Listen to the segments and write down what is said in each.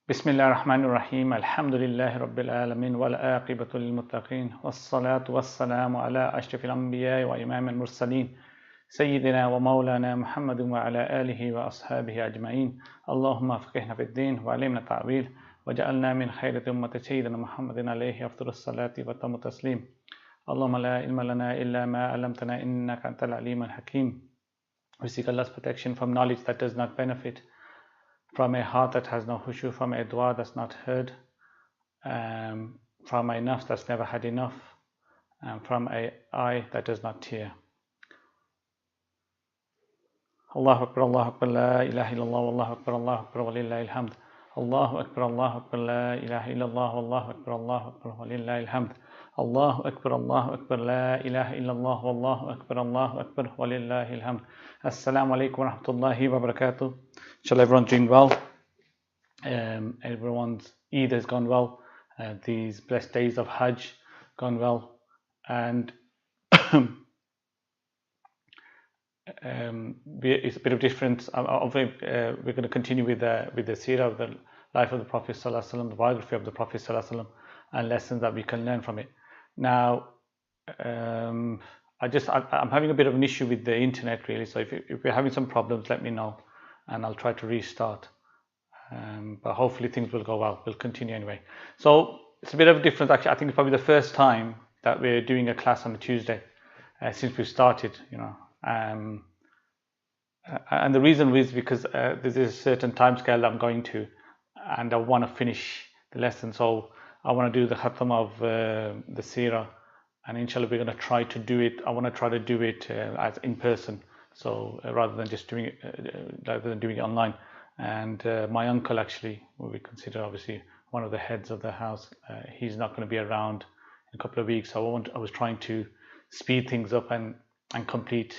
بسم الله الرحمن الرحيم الحمد لله رب العالمين والعاقبة للمتقين والصلاة والسلام على أشرف الأنبياء وإمام المرسلين سيدنا ومولانا محمد وعلى آله وأصحابه أجمعين اللهم فقهنا في الدين وعلمنا التأويل وجعلنا من خير أمة سيدنا محمد عليه أفضل الصلاة وأتم التسليم اللهم لا علم لنا إلا ما علمتنا إنك أنت العليم الحكيم. We seek Allah's protection from knowledge that does not benefit, from a heart that has no khushu, from a dua that's not heard, from a nafs that's never had enough, and from a eye that does not tear. Allahu Akbar, la ilaha illallah, Allahu Akbar, wa lillahi alhamd. Allahu Akbar, la ilaha illallah, Allahu Akbar, wa lillahi alhamd. Allahu Akbar, la ilaha illallah, Allahu Akbar, wa lillahi alhamd. Assalamu alaikum wa rahmatullahi wa barakatuh. Inshallah, everyone's doing well. Everyone's Eid has gone well. These blessed days of Hajj gone well, and it's a bit of difference. We're going to continue with the Seerah of the life of the Prophet Sallallahu Alaihi Wasallam, the biography of the Prophet Sallallahu Alaihi Wasallam, and lessons that we can learn from it. Now, I'm having a bit of an issue with the internet, really. So if you're having some problems, let me know, and I'll try to restart. But hopefully things will go well. We'll continue anyway. So it's a bit of a difference. Actually, I think it's probably the first time that we're doing a class on a Tuesday since we started. And the reason is because there's a certain time scale I'm going to, and I want to finish the lesson. So I want to do the khatam of the Seerah, and inshallah we're going to try to do it. I want to try to do it as in person, so rather than just doing it online. And my uncle, actually, who we consider obviously one of the heads of the house, he's not going to be around in a couple of weeks. So I was trying to speed things up and complete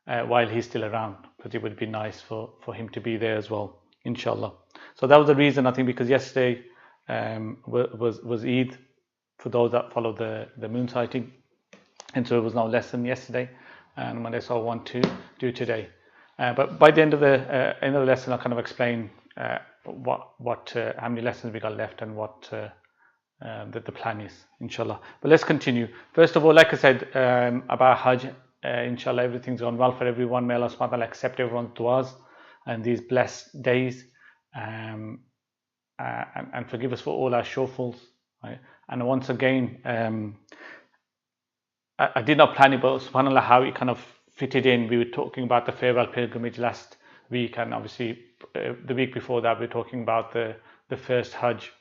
while he's still around, because it would be nice for him to be there as well, inshallah. So that was the reason, I think, because yesterday was Eid for those that follow the moon sighting, and so it was no lesson yesterday and Monday, so I want to do today. But by the end of the lesson, I'll kind of explain how many lessons we got left and what the plan is, inshallah. But let's continue. First of all, like I said, about Hajj, inshallah everything's gone well for everyone. May Allah subhanahu wa ta'ala accept everyone's du'as and these blessed days, and forgive us for all our shortfalls. Right? And once again, I did not plan it, but subhanAllah, how it kind of fitted in. We were talking about the farewell pilgrimage last week, and obviously the week before that we were talking about the first Hajj.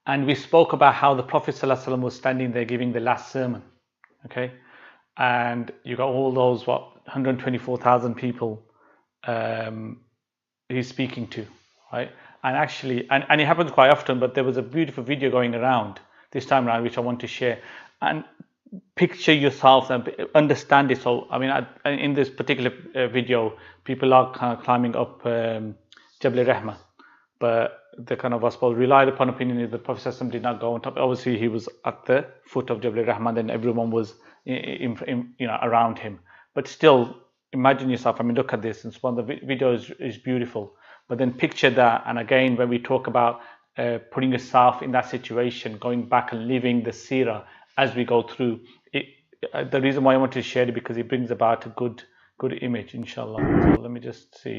And we spoke about how the Prophet ﷺ was standing there giving the last sermon. Okay, and you got all those 124,000 people he's speaking to, right? And actually, and it happens quite often, but there was a beautiful video going around this time around which I want to share. And picture yourself and understand it. So I mean, in this particular video, people are kind of climbing up Jabal Rahma, but the kind of, I suppose, relied upon opinion is the Prophet ﷺ did not go on top. Obviously, he was at the foot of Jabal Rahma, then everyone was around him. But still, imagine yourself. I mean, look at this, and so the video is beautiful. But then picture that, and again, when we talk about putting yourself in that situation, going back and living the Seerah as we go through it, the reason why I want to share it, because it brings about a good image, inshallah. So let me just see.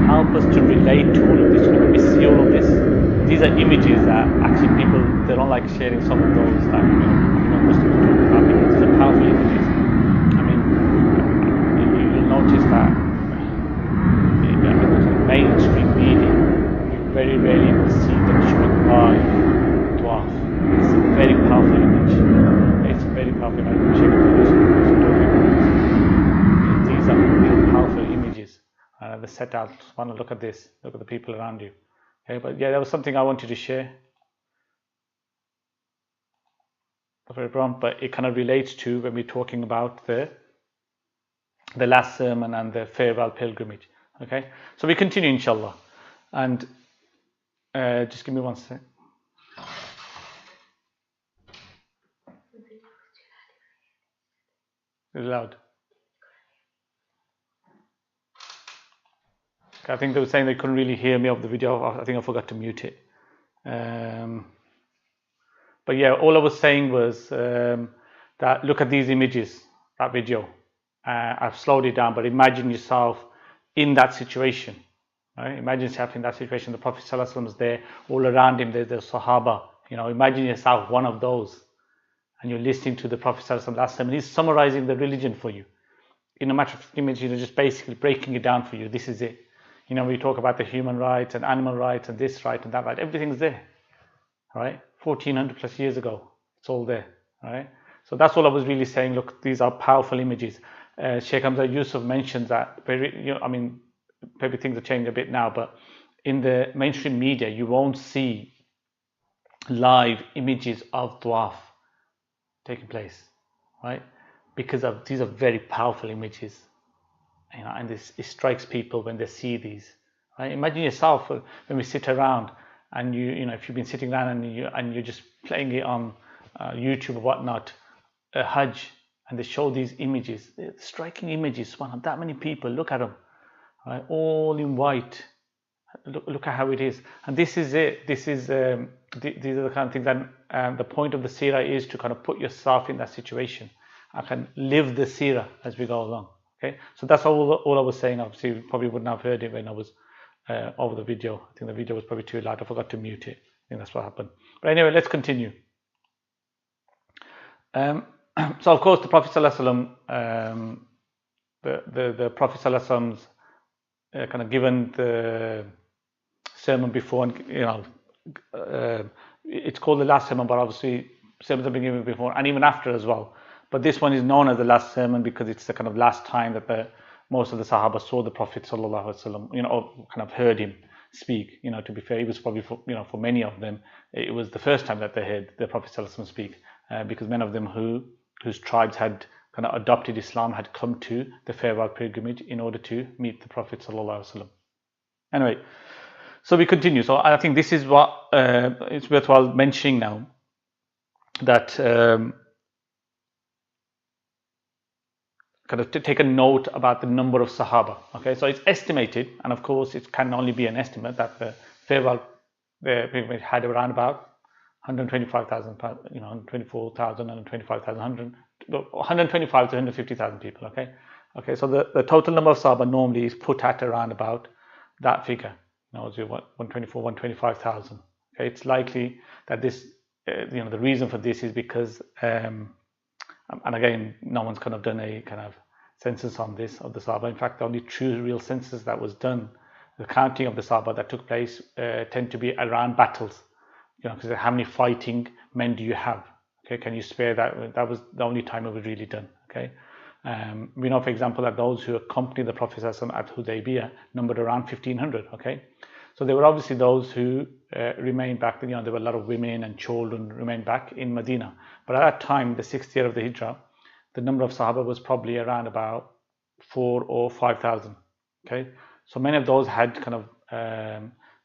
Help us to relate to all of this. When we see all of this, these are images that actually people, they don't like sharing some of those that Muslims talk about, because these are powerful images. I mean, notice that in the kind of mainstream media, you very rarely will see them showing live dwarf. It's a very powerful image. It's a very powerful image. These are real powerful images. They're set out. Just want to look at this. Look at the people around you. Okay, but yeah, that was something I wanted to share. Very prompt, but it kind of relates to when we're talking about the last sermon and the farewell pilgrimage. Okay, so we continue inshallah, and just give me one sec. It's loud. Okay, I think they were saying they couldn't really hear me off the video. I think I forgot to mute it. But yeah, all I was saying was that look at these images, that video. I've slowed it down, but imagine yourself in that situation. Right? Imagine yourself in that situation. The Prophet ﷺ is there, all around him there's the Sahaba. Imagine yourself one of those, and you're listening to the Prophet ﷺ last time, and he's summarizing the religion for you in a matter of image. Just basically breaking it down for you. This is it. We talk about the human rights and animal rights and this right and that right. Everything's there. Right? 1400 plus years ago, it's all there. Right? So that's all I was really saying. Look, these are powerful images. Sheikh Hamza Yusuf mentions that. Maybe things have changed a bit now, but in the mainstream media, you won't see live images of Tawaf taking place, right? Because these are very powerful images, and it strikes people when they see these. Right? Imagine yourself when we sit around, and if you've been sitting down and you're just playing it on YouTube or whatnot, a Hajj, and they show these images, striking images. That many people, look at them, right? All in white. Look at how it is, and this is it. These are the kind of things that the point of the Seerah is to kind of put yourself in that situation. I can live the Seerah as we go along. Okay, so that's all I was saying. Obviously, you probably wouldn't have heard it when I was over the video. I think the video was probably too loud. I forgot to mute it. I think that's what happened. But anyway, let's continue. So of course, the Prophet ﷺ, the Prophet ﷺ's kind of given the sermon before, and it's called the last sermon, but obviously sermons have been given before and even after as well. But this one is known as the last sermon because it's the kind of last time that most of the Sahaba saw the Prophet ﷺ, or kind of heard him speak. To be fair, it was probably for many of them, it was the first time that they heard the Prophet ﷺ speak, because many of them whose tribes had kind of adopted Islam had come to the farewell pilgrimage in order to meet the Prophet ﷺ. Anyway, so we continue. So I think this is what it's worthwhile mentioning now, that kind of to take a note about the number of Sahaba. Okay, so it's estimated, and of course it can only be an estimate, that the farewell pilgrimage had around about 125,000, 124,000, 125,000, 125 to 150,000 people. Okay. So the total number of Sahaba normally is put at around about that figure. 124, 125,000. Okay, it's likely that this, the reason for this is because, and again, no one's kind of done a kind of census on this of the Sahaba. In fact, the only true real census that was done, the counting of the Sahaba that took place, tend to be around battles. Because how many fighting men do you have? Okay, can you spare that? That was the only time it was really done. Okay, we know, for example, that those who accompanied the Prophet at Hudaybiyah numbered around 1,500. Okay, so there were obviously those who remained back. There were a lot of women and children remained back in Medina. But at that time, the 6th year of the Hijrah, the number of Sahaba was probably around about 4,000 or 5,000. Okay, so many of those had kind of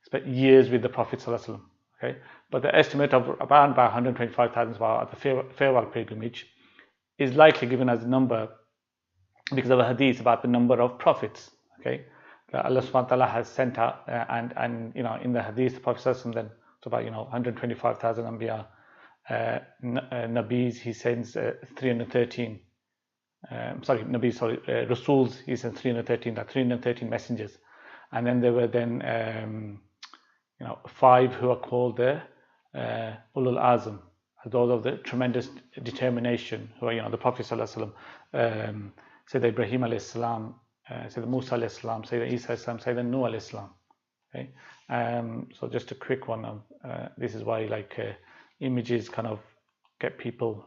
spent years with the Prophet ﷺ. Okay, but the estimate of around about 125,000 at the farewell pilgrimage is likely given as a number because of a hadith about the number of prophets. Okay, that Allah subhanahu wa ta'ala has sent out, and in the hadith, the Prophet ﷺ then it's about 125,000 anbiya, nabis he sends 313. Rasuls he sends 313. That 313 messengers, and then there were then 5 who are called the Ulul Azm, those of the tremendous determination, who are the Prophet ﷺ, Sayyidina Ibrahim alayhi salam, Sayyidina Musa alayhi salam, Sayyidina Isa alayhi salam, Sayyidina Nuh alayhi salam. Okay, so just a quick one. This is why images kind of get people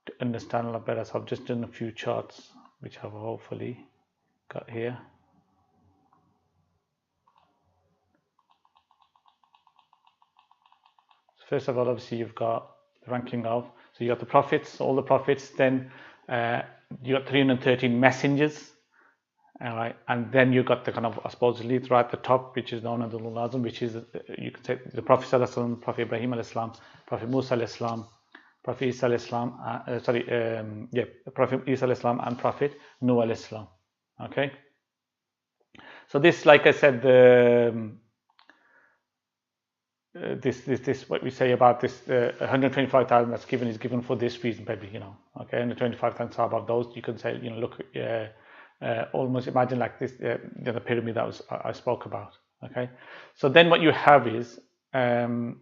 to understand a lot better. So I've just done a few charts, which I've hopefully got here. So first of all, obviously you've got the ranking of, so you got the prophets, all the prophets. Then you got 313 messengers. All right, and then you got the kind of, I suppose, lead right at the top, which is known as the Ulul Azam, which is, you could say, the Prophet Sallallahu Alaihi Wasallam, Prophet Ibrahim Alayhi Salam, Prophet Musa Alayhi Salam, Prophet Isa Alayhi Salam, Prophet Isa Alayhi Salam and Prophet Nuh Alayhi Salam. Okay, so this, like I said, this what we say about this 125,000 that's given is given for this reason, maybe, you know. Okay, 125,000 Sahaba of those, you can say, you know, look, almost imagine like this, the pyramid that I spoke about. Okay, so then what you have is the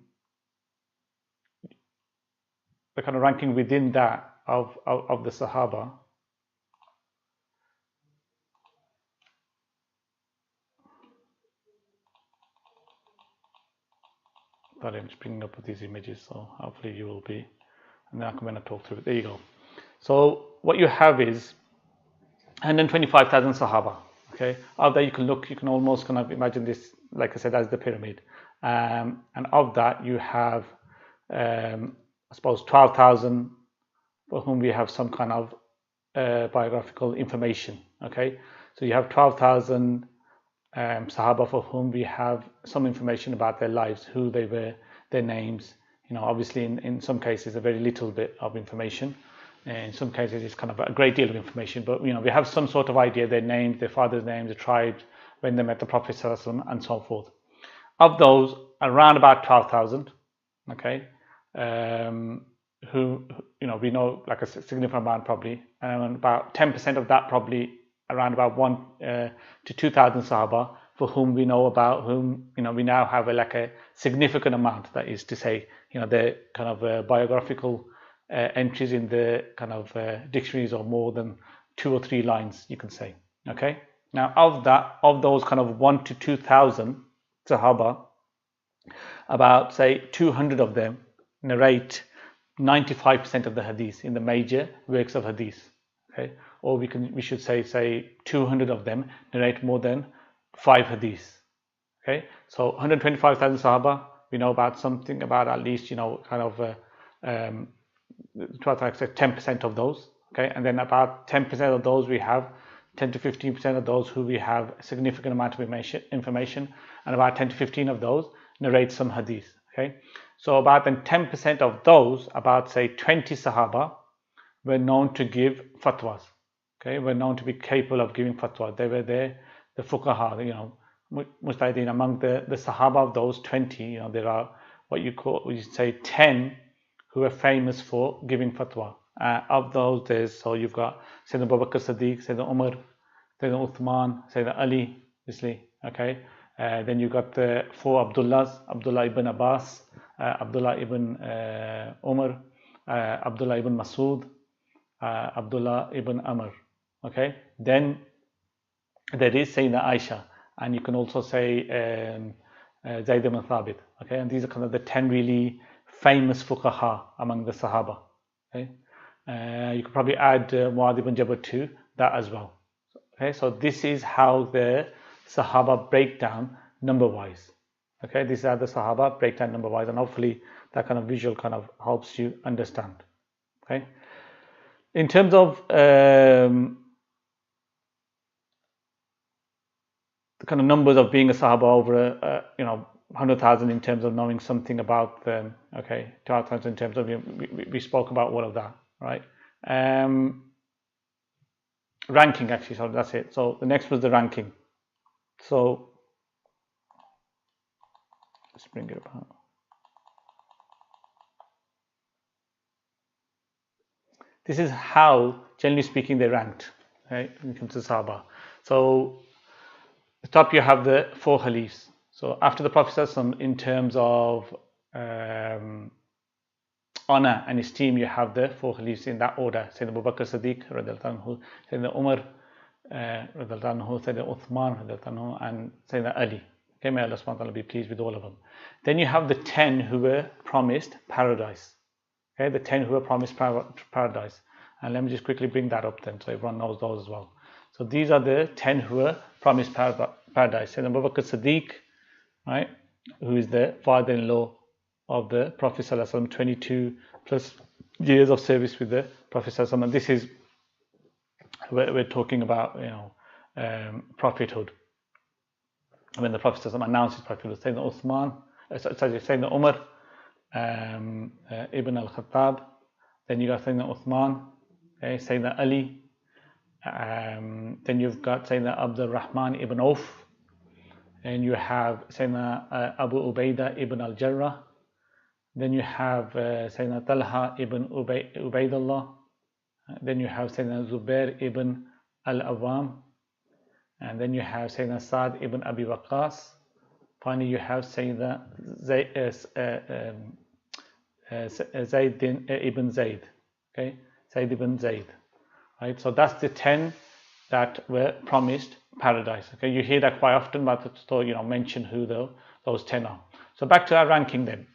kind of ranking within that of the Sahaba. Sorry, I'm just bringing up these images, so hopefully you will be, and then I can talk through it. There you go. So what you have is 125,000 Sahaba. Okay, out there you can look, you can almost kind of imagine this, like I said, as the pyramid. And of that you have, I suppose, 12,000 for whom we have some kind of biographical information. Okay, so you have 12,000 Sahaba for whom we have some information about their lives, who they were, their names. You know, obviously in some cases a very little bit of information. In some cases it's kind of a great deal of information, but you know, we have some sort of idea, their names, their father's names, the tribes, when they met the Prophet ﷺ, and so forth. Of those, around about 12,000, okay, who, you know, we know like a significant amount probably, and about 10% of that probably around about 1 to 2,000 Sahaba for whom we know about, whom, you know, we now have a significant amount, that is to say, you know, the kind of biographical entries in the kind of dictionaries or more than 2 or 3 lines, you can say. Okay, now of those kind of 1 to 2,000 Sahaba, about say 200 of them narrate 95% of the hadith in the major works of hadith. Okay, or we should say 200 of them narrate more than 5 hadiths. Okay, so 125,000 Sahaba, we know about something about at least, you know, kind of 10% of those. Okay, and then about 10% of those we have 10 to 15% of those who we have a significant amount of information, and about 10 to 15 of those narrate some hadith. Okay, so about then 10% of those, about say 20 Sahaba, were known to give fatwas. Okay, were known to be capable of giving fatwa. They were there, the fuqaha, you know, mujtahideen. Among the Sahaba of those 20, you know, there are what you say 10 who are famous for giving fatwa. Of those, so you've got Sayyidina Abu Bakr Siddiq, Sayyidina Umar, Sayyidina Uthman, Sayyidina Ali, obviously. Okay, then you've got the 4 Abdullahs: Abdullah ibn Abbas, Abdullah ibn Umar, Abdullah ibn Masud, Abdullah ibn Amr. Okay, then there is Sayyidina Aisha, and you can also say Zayd ibn Thabit. Okay, and these are kind of the 10 really famous fuqaha among the Sahaba. Okay, you could probably add Mu'adh ibn Jabal to that as well. Okay, so this is how the Sahaba break down number wise. Okay, these are the Sahaba breakdown number wise, and hopefully that kind of visual kind of helps you understand. Okay, in terms of the kind of numbers of being a Sahaba over you know, 100,000 in terms of knowing something about them. Okay, 12,000 in terms of, we spoke about all of that, right? Ranking, actually, so that's it. So the next was the ranking. So let's bring it up. This is how, generally speaking, they ranked, right, when it comes to Sahaba. So at the top you have the 4 Khalifs. So after the Prophet ﷺ, in terms of honor and esteem, you have the 4 Khalifs in that order: Sayyidina Abu Bakr Siddiq, Sayyidina Umar, Sayyidina Uthman, and Sayyidina Ali. Okay, may Allah subhanahu wa ta'ala be pleased with all of them. Then you have the 10 who were promised paradise. Okay, the 10 who were promised paradise. And let me just quickly bring that up then, so everyone knows those as well. So these are the 10 who were promised paradise. Sayyidina Abu Bakr Siddiq, right, who is the father-in-law of the Prophet ﷺ, 22 plus years of service with the Prophet ﷺ. And this is, we're talking about, prophethood. When the Prophet ﷺ announced his prophethood, Sayyidina Umar, Ibn al-Khattab, then you got Sayyidina Uthman, okay, Sayyidina Ali, then you've got Sayyidina Abdul Rahman ibn Auf, and you have Sayyidina Abu Ubaidah ibn al-Jarrah, then you have Sayyidina Talha ibn Ubaidullah, then you have Sayyidina Zubair ibn al-Awwam, and then you have Sayyidina Sa'd ibn Abi Waqqas. Finally, you have Sayyidina Zayd ibn Zayd. Okay, Zayd ibn Zayd. Right, so that's the 10 that were promised paradise. Okay, you hear that quite often, but it's still, mention who those 10 are. So back to our ranking then.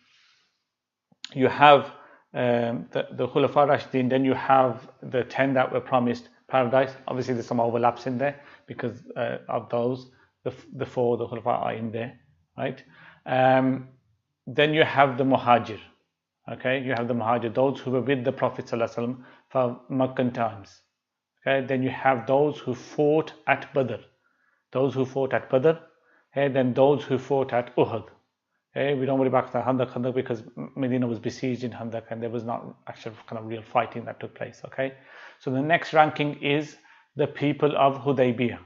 You have the Khulafa Rashidin, then you have the 10 that were promised paradise. Obviously, there's some overlaps in there because of those, the 4, the Khulafa are in there, right? Then you have the Muhajir. Okay, you have the Muhajir, those who were with the Prophet ﷺ for Meccan times. Okay, then you have those who fought at Badr. Okay, then those who fought at Uhud. Okay, we don't worry about the Khandaq because Medina was besieged in Khandaq and there was not actual kind of real fighting that took place. Okay, so the next ranking is the people of Hudaybiyah.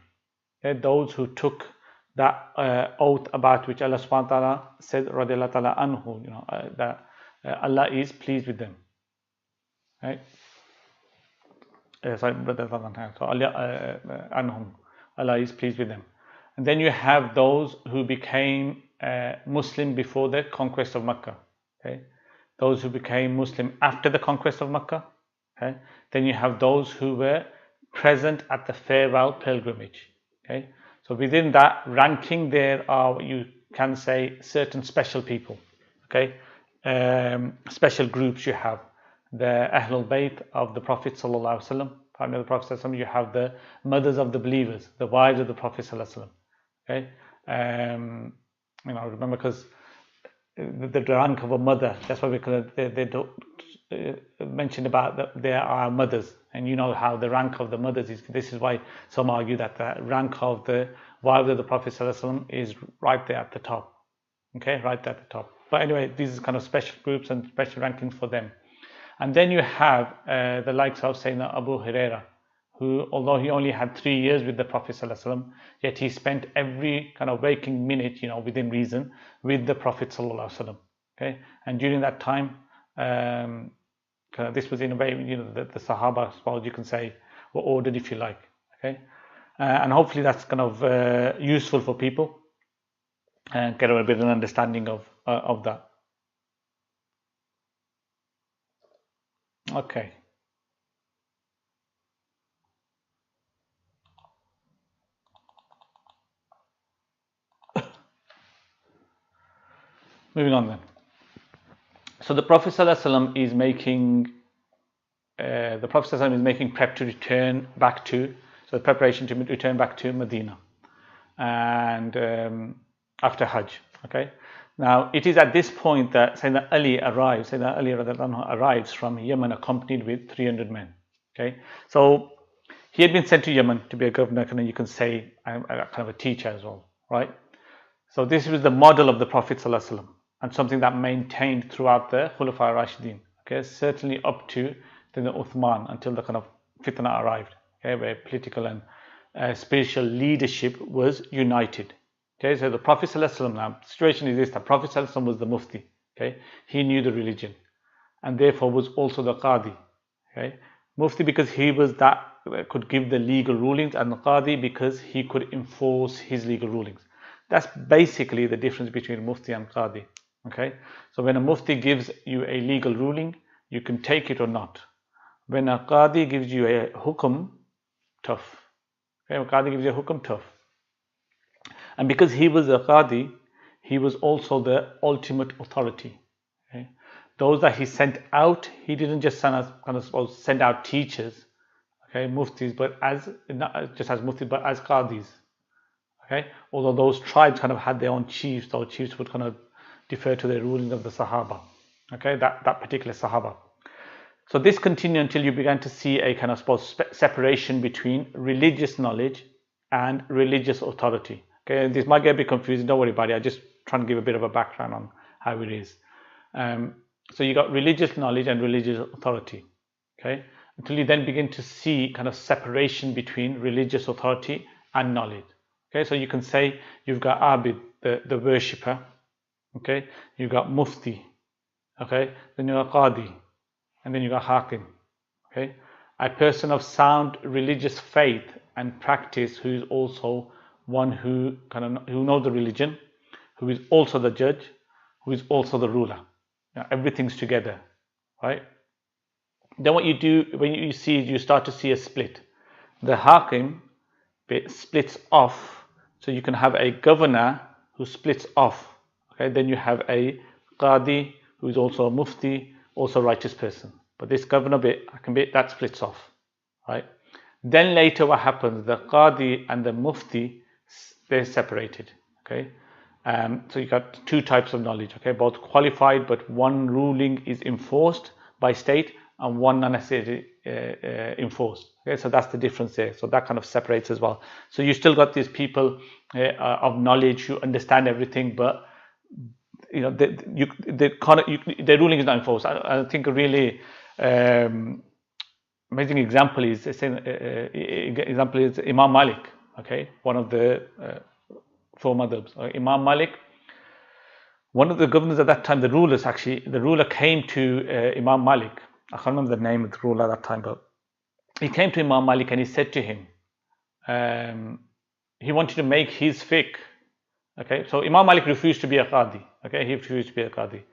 Okay, those who took that oath about which Allah subhanahu wa ta'ala said, radiyallahu ta'ala anhu, that Allah is pleased with them. Right? So Allah is pleased with them. And then you have those who became Muslim before the conquest of Mecca. Okay? Those who became Muslim after the conquest of Mecca. Okay? Then you have those who were present at the farewell pilgrimage. Okay? So within that ranking there are, you can say, certain special people. Okay? Special groups. You have the Ahlul Bayt of the Prophet ﷺ, partner of the Prophet ﷺ. You have the mothers of the believers, the wives of the Prophet ﷺ. Okay, remember, because the rank of a mother, that's why they don't mention about that they are mothers, and you know how the rank of the mothers is. This is why some argue that the rank of the wives of the Prophet ﷺ is right there at the top. Okay, right at the top. But anyway, these are kind of special groups and special rankings for them. And then you have the likes of Sayyidina Abu Hurairah, who, although he only had 3 years with the Prophet ﷺ, yet he spent every kind of waking minute, within reason, with the Prophet ﷺ. Okay, and during that time, this was in a way, the Sahaba, I suppose you can say, were ordered, if you like. Okay, and hopefully that's kind of useful for people and get a bit of an understanding of that. Okay. Moving on then. So the Prophet ﷺ is making prep to return back to, so the preparation to return back to Medina, and after Hajj. Okay. Now it is at this point that Sayyidina Ali arrives. Sayyidina Ali arrives from Yemen accompanied with 300 men. Okay. So he had been sent to Yemen to be a governor, and you can say kind of a teacher as well, right? So this was the model of the Prophet ﷺ, and something that maintained throughout the Khulafa Rashidin. Okay, certainly up to the Uthman, until the kind of fitna arrived. Okay, where political and spiritual leadership was united. Okay, so the Prophet ﷺ, now the situation is this: the Prophet ﷺ was the Mufti. Okay, he knew the religion, and therefore was also the Qadi. Okay, Mufti because he was that could give the legal rulings, and the Qadi because he could enforce his legal rulings. That's basically the difference between Mufti and Qadi. Okay, so when a Mufti gives you a legal ruling, you can take it or not. When a Qadi gives you a hukum, tough. Okay, Qadi gives you a hukum tough. And because he was a Qadi, he was also the ultimate authority. Okay? Those that he sent out, he didn't just send out teachers, okay, muftis, but as not just as muftis, but as Qadis. Okay, although those tribes kind of had their own chiefs, those chiefs would kind of defer to the ruling of the Sahaba. Okay, that particular Sahaba. So this continued until you began to see a kind of separation between religious knowledge and religious authority. Okay, this might get a bit confusing. Don't worry about it. I just trying to give a bit of a background on how it is. So you got religious knowledge and religious authority. Okay, until you then begin to see kind of separation between religious authority and knowledge. Okay, so you can say you've got Abid, the worshipper. Okay, you've got Mufti. Okay, then you've got Qadi, and then you've got Hakim. Okay, a person of sound religious faith and practice who is also one who who knows the religion, who is also the judge, who is also the ruler. Now, everything's together, right? Then what you do when you start to see a split. The Hakim bit splits off. So you can have a governor who splits off. Okay, then you have a Qadi who is also a Mufti, also a righteous person. But this governor bit, Hakim bit, that splits off. Right? Then later what happens, the Qadi and the Mufti, they're separated. Okay, so you got two types of knowledge. Okay, both qualified, but one ruling is enforced by state and one not necessarily enforced. Okay, so that's the difference there. So that kind of separates as well. So you still got these people of knowledge who understand everything, but you know their ruling is not enforced. I think a really amazing example is Imam Malik. Okay, one of the four madhabs. Imam Malik, one of the governors at that time, the ruler came to Imam Malik. I can't remember the name of the ruler at that time, but he came to Imam Malik and he said to him, he wanted to make his fiqh. Okay, so Imam Malik refused to be a Qadi. Okay, he refused to be a Qadi.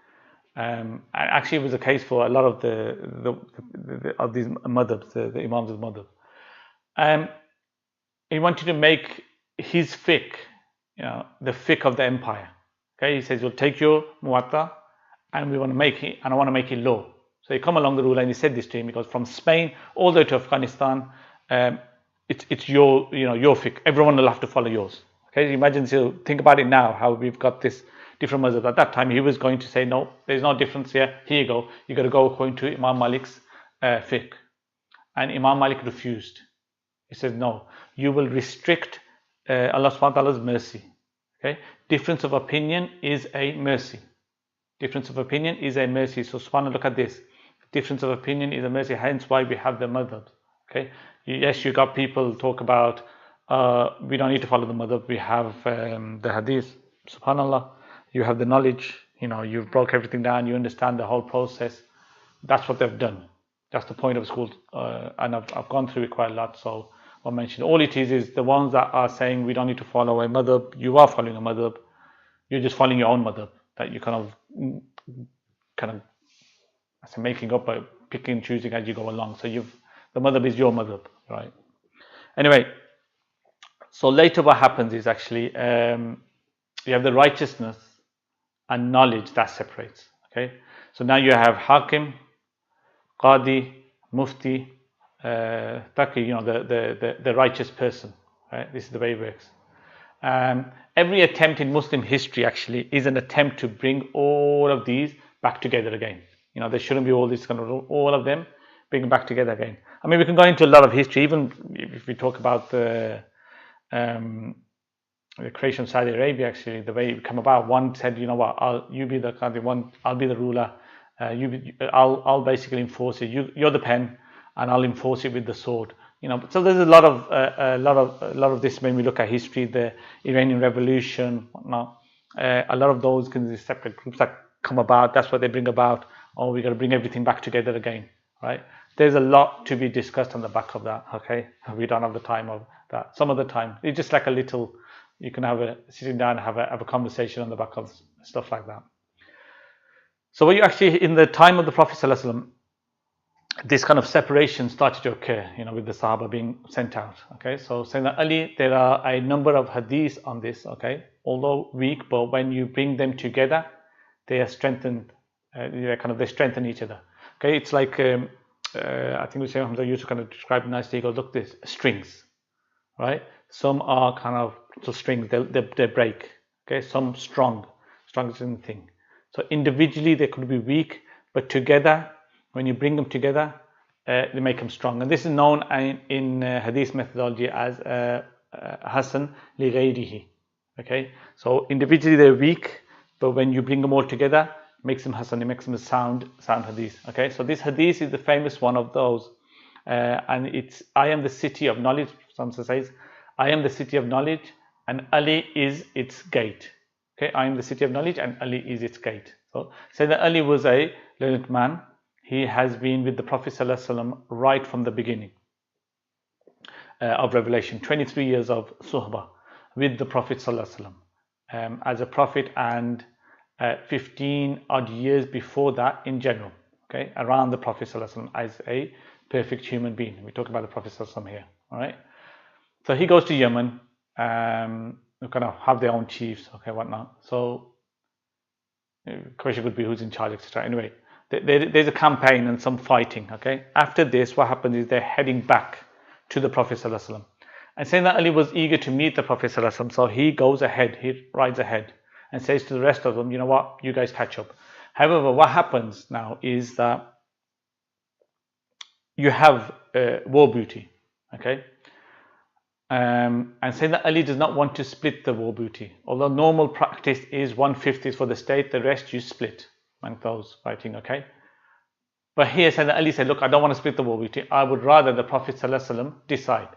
And actually, it was the case for a lot of of these madhabs, the Imams of madhab. He wanted to make his fiqh, the fiqh of the empire. Okay, he says, "You'll take your Muwatta, and I want to make it law." So he come along the ruler and he said this to him. He goes, from Spain all the way to Afghanistan, it's your fiqh. Everyone will have to follow yours. Okay, imagine, so think about it now, how we've got this different mazhab. At that time, he was going to say, no, there's no difference here. Here you go. You got to go according to Imam Malik's fiqh. And Imam Malik refused. He said, no, you will restrict Allah subhanahu wa ta'ala's mercy. Okay, difference of opinion is a mercy. Difference of opinion is a mercy. So subhanAllah, look at this. Difference of opinion is a mercy. Hence why we have the madhabs. Okay. Yes, you got people talk about we don't need to follow the madhab. We have the hadith. Subhanallah, you have the knowledge. You've broke everything down. You understand the whole process. That's what they've done. That's the point of school. And I've gone through it quite a lot. So I mentioned all it is the ones that are saying we don't need to follow a madhab. You are following a madhab. You're just following your own madhab that you kind of making up by picking and choosing as you go along. So the madhab is your madhab, right? Anyway, so later what happens is actually you have the righteousness and knowledge that separates. Okay, so now you have Hakim, Qadi, Mufti, Taqi, the righteous person. Right? This is the way it works. Every attempt in Muslim history actually is an attempt to bring all of these back together again. There shouldn't be all of them bring back together again. I mean, we can go into a lot of history, even if we talk about the creation of Saudi Arabia. Actually, the way it came about, one said, you be the Qadi, one, I'll be the ruler. I'll basically enforce it. You're the pen, and I'll enforce it with the sword. So there's a lot of this when we look at history, the Iranian Revolution, whatnot. A lot of those can be separate groups that come about. That's what they bring about. Oh, we got to bring everything back together again, right? There's a lot to be discussed on the back of that. Okay, we don't have the time of that. Some of the time, it's just like a little. You can have sitting down and have a conversation on the back of stuff like that. So, what you actually in the time of the Prophet ﷺ, this kind of separation started to occur, with the Sahaba being sent out. Okay, so Sayyidina Ali, there are a number of hadiths on this. Okay, although weak, but when you bring them together, they are strengthened. They strengthen each other. Okay, it's like I think we say Hamza used to kind of describe it nicely. He goes, look, this strings, right? Some are kind of so strings, they break. Okay, some strong is in the thing. So individually they could be weak, but together, when you bring them together, they make them strong. And this is known in hadith methodology as Hasan li ghayrihi. Okay, so individually they're weak, but when you bring them all together, it makes them Hasan, it makes them a sound hadith. Okay, so this hadith is the famous one of those, and it's I am the city of knowledge. Some says, I am the city of knowledge, and Ali is its gate. Okay, I am the city of knowledge, and Ali is its gate. So say that Ali was a learned man. He has been with the Prophet ﷺ right from the beginning of revelation. 23 years of suhbah with the Prophet ﷺ as a prophet, and 15 odd years before that in general. Okay, around the Prophet ﷺ as a perfect human being. We talk about the Prophet ﷺ here. All right. So he goes to Yemen. Who kind of have their own chiefs. Okay, whatnot. So the question would be who's in charge, etc. Anyway, there's a campaign and some fighting. Okay, after this, what happens is they're heading back to the Prophet ﷺ. And Sayyidina Ali was eager to meet the Prophet ﷺ, so he goes ahead, he rides ahead and says to the rest of them, you know what, you guys catch up. However, what happens now is that you have war booty. Okay. And Sayyidina Ali does not want to split the war booty. Although normal practice is 1/5 is for the state, the rest you split among those fighting, okay? But here Sayyidina Ali said, look, I don't want to split the war booty. I would rather the Prophet ﷺ decide.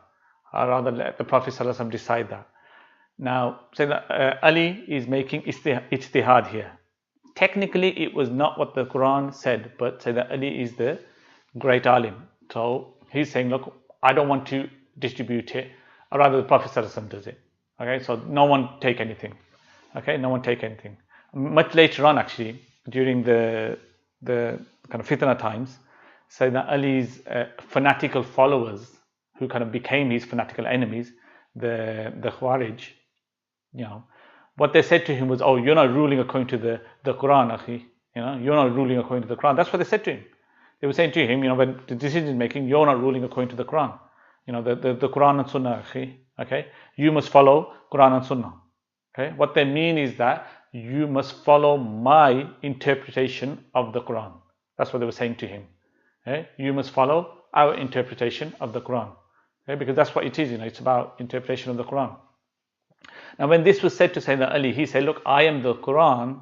I'd rather let the Prophet ﷺ decide that. Now, Sayyidina Ali is making ijtihad here. Technically, it was not what the Quran said, but Sayyidina Ali is the great alim. So he's saying, look, I don't want to distribute it. Or rather the Prophet ﷺ does it. Okay, so no one take anything. Okay, no one take anything. Much later on, actually, during the kind of fitna times, Sayyidina Ali's fanatical followers, who kind of became his fanatical enemies, the Khawarij, what they said to him was, oh, you're not ruling according to the Quran, akhi. You're not ruling according to the Quran. That's what they said to him. They were saying to him, when the decision making, you're not ruling according to the Quran. The Quran and Sunnah, okay? You must follow Quran and Sunnah. Okay? What they mean is that you must follow my interpretation of the Quran. That's what they were saying to him. Okay? You must follow our interpretation of the Quran. Okay? Because that's what it is, it's about interpretation of the Quran. Now when this was said to Sayyidina Ali, he said, look, I am the Quran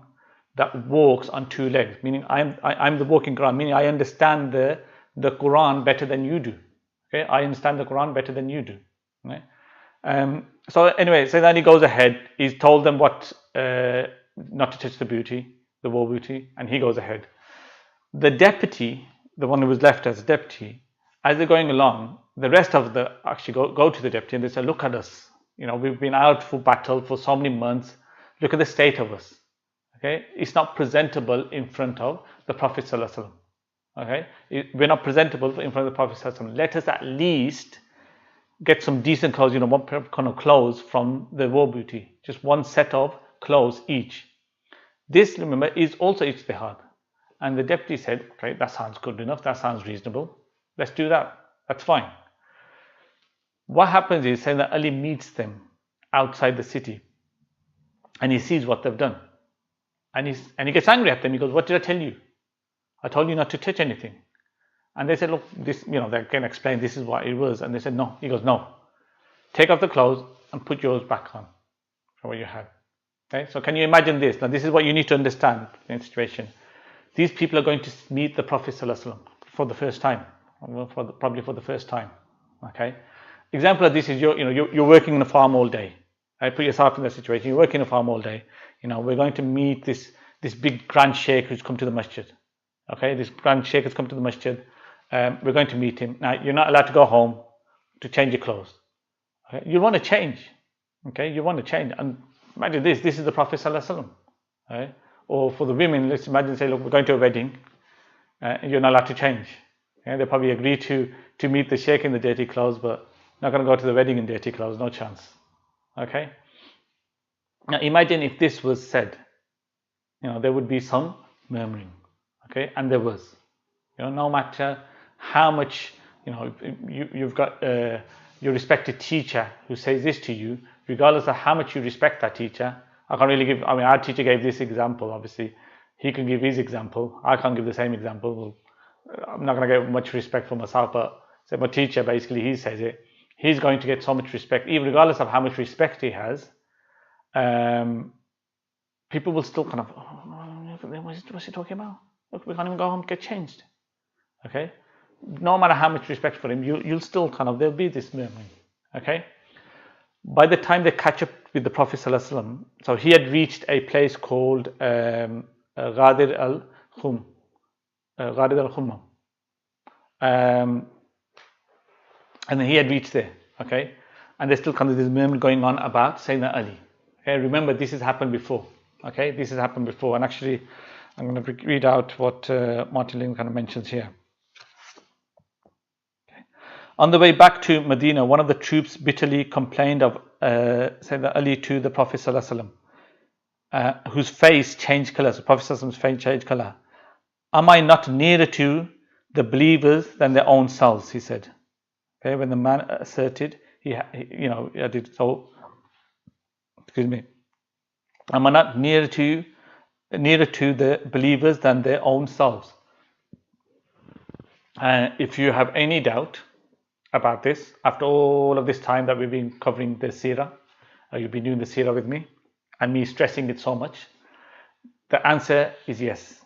that walks on two legs, meaning I'm the walking Quran, meaning I understand the Quran better than you do. Okay, I understand the Quran better than you do. Right? So anyway, Sayyidina Ali goes ahead. He's told them what not to touch the war booty, and he goes ahead. The deputy, the one who was left as a deputy, as they're going along, the rest of the actually go to the deputy and they say, look at us. We've been out for battle for so many months. Look at the state of us. Okay, it's not presentable in front of the Prophet ﷺ. Okay, we're not presentable in front of the Prophet ﷺ. Let us at least get some decent clothes, one kind of clothes from the war booty, just one set of clothes each. This, remember, is also ijtihad. And the deputy said, okay, that sounds good enough, that sounds reasonable, let's do that, that's fine. What happens is Sayyidina Ali meets them outside the city and he sees what they've done. And he gets angry at them. He goes, what did I tell you? I told you not to touch anything. And they said, look, this, they can explain this is what it was. And they said, no. He goes, no. Take off the clothes and put yours back on for what you had. Okay, so can you imagine this? Now, this is what you need to understand in the situation. These people are going to meet the Prophet ﷺ for the first time, probably for the first time. Okay. Example of this is you're working in a farm all day. Right? Put yourself in that situation. You're working in a farm all day. We're going to meet this big grand sheikh who's come to the masjid. Okay, this grand sheikh has come to the masjid. We're going to meet him. Now, you're not allowed to go home to change your clothes. Okay? You want to change. Okay, you want to change. And imagine this is the Prophet ﷺ. Okay? Or for the women, let's imagine, say, look, we're going to a wedding. You're not allowed to change. They probably agree to meet the sheikh in the dirty clothes, but not going to go to the wedding in dirty clothes, no chance. Okay. Now imagine if this was said, there would be some murmuring. Okay, and there was. No matter how much, you've got your respected teacher who says this to you, regardless of how much you respect that teacher. I can't really give, our teacher gave this example, obviously. He can give his example. I can't give the same example. Well, I'm not going to get much respect for myself, but so my teacher, basically, he says it. He's going to get so much respect, even regardless of how much respect he has. People will still kind of, what's he talking about? Look, we can't even go home, get changed. Okay, no matter how much respect for him, you'll still kind of, there'll be this murmuring. Okay, by the time they catch up with the Prophet ﷺ, so he had reached a place called Ghadir al-Khumma, and he had reached there. Okay, and there's still kind of this murmuring going on about Sayyidina Ali. Okay, remember this has happened before. Okay, this has happened before, and actually I'm going to read out what Martin Luther kind of mentions here. On the way back to Medina, one of the troops bitterly complained of Sayyidina Ali to the Prophet ﷺ, whose face changed colour. So the Prophet ﷺ's face changed colour. Am I not nearer to the believers than their own selves? He said. Okay, when the man asserted, he did so. Excuse me. Am I not nearer to the believers than their own selves? If you have any doubt about this, after all of this time that we've been covering the Seerah, you've been doing the Seerah with me, and me stressing it so much, the answer is yes.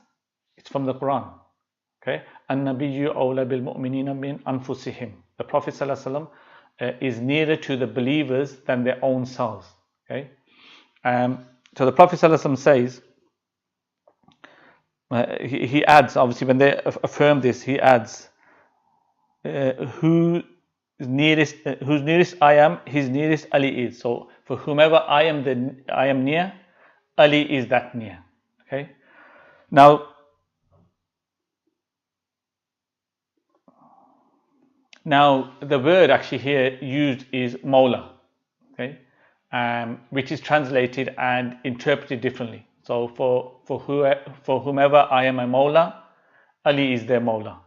It's from the Quran. Okay, An-Nabiyyu awla bil mu'minina min anfusihim. The Prophet ﷺ is nearer to the believers than their own selves. Okay, so the Prophet ﷺ says, he adds, obviously when they affirm this, he adds, whose nearest I am, his nearest Ali is. So for whomever I am near, Ali is that near. Okay. Now the word actually here used is Mawla. Okay, which is translated and interpreted differently. So for whomever I am a Mawla, Ali is their Mawla.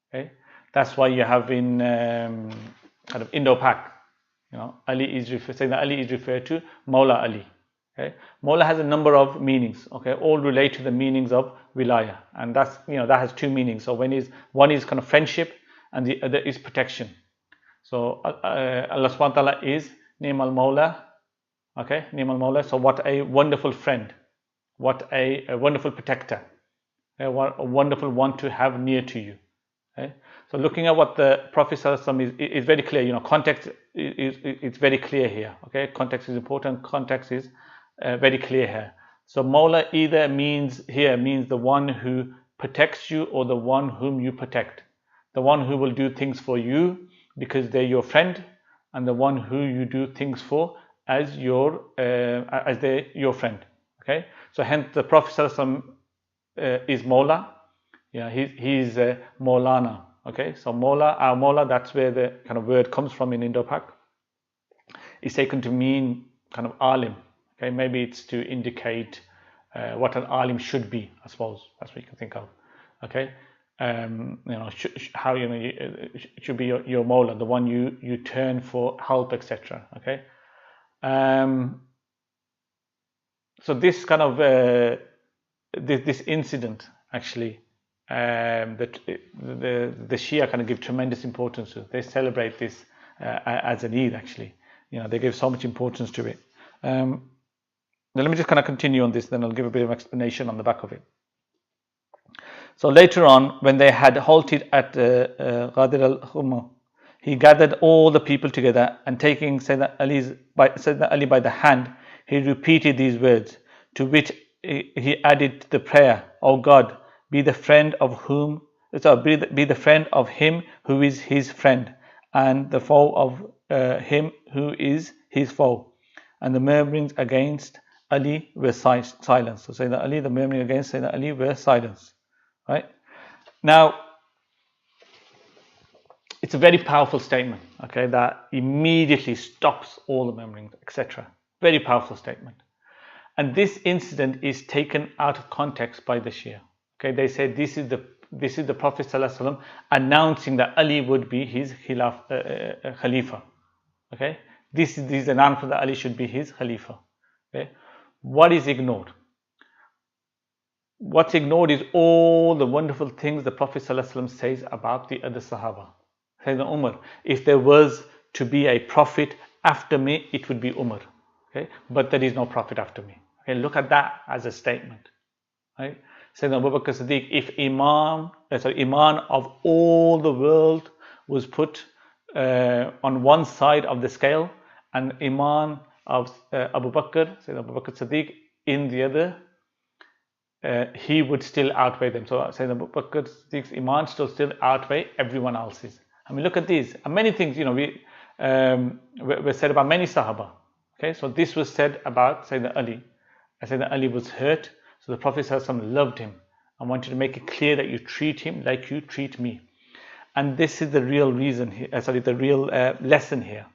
Okay, that's why you have in kind of Indo-Pak, Ali is referred to Mawla Ali. Okay, Mawla has a number of meanings. Okay, all relate to the meanings of wilaya, and that's that has two meanings. So one is kind of friendship, and the other is protection. So Allah subhanahu wa ta'ala is Ni'mal Mawla. Okay, Ni'mal Mawla. So what a wonderful friend, what a wonderful protector, what a wonderful one to have near to you. Okay? So looking at what the Prophet ﷺ is very clear. Context it's very clear here. Okay, context is important. Context is very clear here. So Mawla either means the one who protects you or the one whom you protect, the one who will do things for you because they're your friend, and the one who you do things for as they're your friend. Okay, so hence the Prophet ﷺ is Mawla. He's Maulana. Okay, so Mawla, our Mawla, that's where the kind of word comes from in Indo-Pak. It's taken to mean kind of alim. Okay, maybe it's to indicate what an alim should be. I suppose that's what you can think of. Okay, how it should be your Mawla, the one you turn for help, etc. Okay, so this kind of this incident actually, the Shia kind of give tremendous importance to. They celebrate this as an Eid actually. They give so much importance to it. Now let me just kind of continue on this, then I'll give a bit of explanation on the back of it. So later on, when they had halted at Ghadir al-Khumma, he gathered all the people together, and taking Sayyidina Ali by the hand, he repeated these words, to which he added the prayer, "O God, be the friend of him who is his friend, and the foe of him who is his foe." And the murmurings against Ali were silenced. So Sayyidina Ali, the murmuring against Sayyidina Ali were silenced. Right? Now, It's a very powerful statement, okay, that immediately stops all the murmurings, etc. Very powerful statement. And this incident is taken out of context by the Shia. Okay, they say this is the Prophet ﷺ announcing that Ali would be his Khalifa. Okay, this is an announcement that Ali should be his Khalifa. Okay, what is ignored? What's ignored is all the wonderful things the Prophet ﷺ says about the other Sahaba. Sayyidina Umar, if there was to be a prophet after me, it would be Umar. Okay, but there is no prophet after me. Okay, look at that as a statement. Right? Sayyidina Abu Bakr Siddiq, if Iman of all the world was put on one side of the scale, and Iman of Abu Bakr, Sayyidina Abu Bakr Siddiq, in the other, he would still outweigh them. So Sayyidina Abu Bakr Siddiq's Iman still outweigh everyone else's. I mean, look at these. And many things, were said about many Sahaba. Okay, so this was said about Sayyidina Ali. Sayyidina Ali was hurt, so the Prophet ﷺ loved him and wanted to make it clear that you treat him like you treat me. And this is the real reason here, the real lesson here.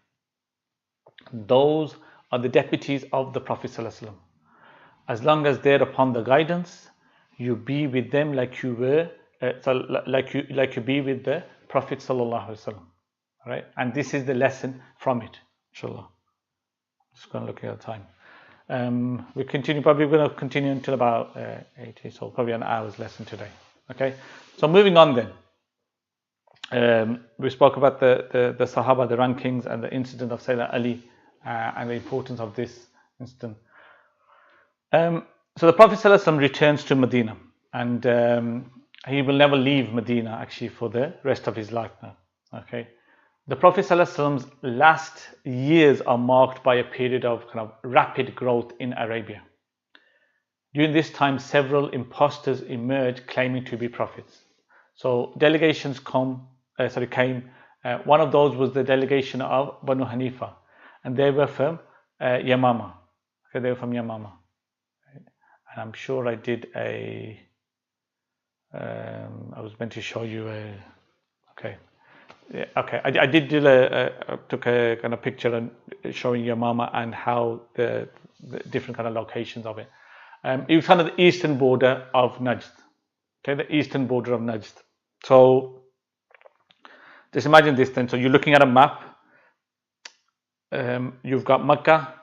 Those are the deputies of the Prophet ﷺ. As long as they're upon the guidance, you be with them like you were, like you be with the Prophet ﷺ. Right? And this is the lesson from it, inshallah. Just going to look at the time. We're going to continue until about 80, so probably an hour's lesson today. Okay, so moving on then. We spoke about the Sahaba, the rankings, and the incident of Sayyidina Ali and the importance of this incident. So the Prophet ﷺ returns to Medina, and he will never leave Medina actually for the rest of his life now. Okay. The Prophet ﷺ's last years are marked by a period of kind of rapid growth in Arabia. During this time, several impostors emerged claiming to be prophets. So delegations came. One of those was the delegation of Banu Hanifa, and they were from Yamama. Okay, they were from Yamama. And I'm sure I did I was meant to show you okay. Yeah, okay, I did do took a kind of picture and showing Yamama and how the different kind of locations of it. It was kind of the eastern border of Najd. Okay, the eastern border of Najd. So just imagine this then. So you're looking at a map. You've got Mecca,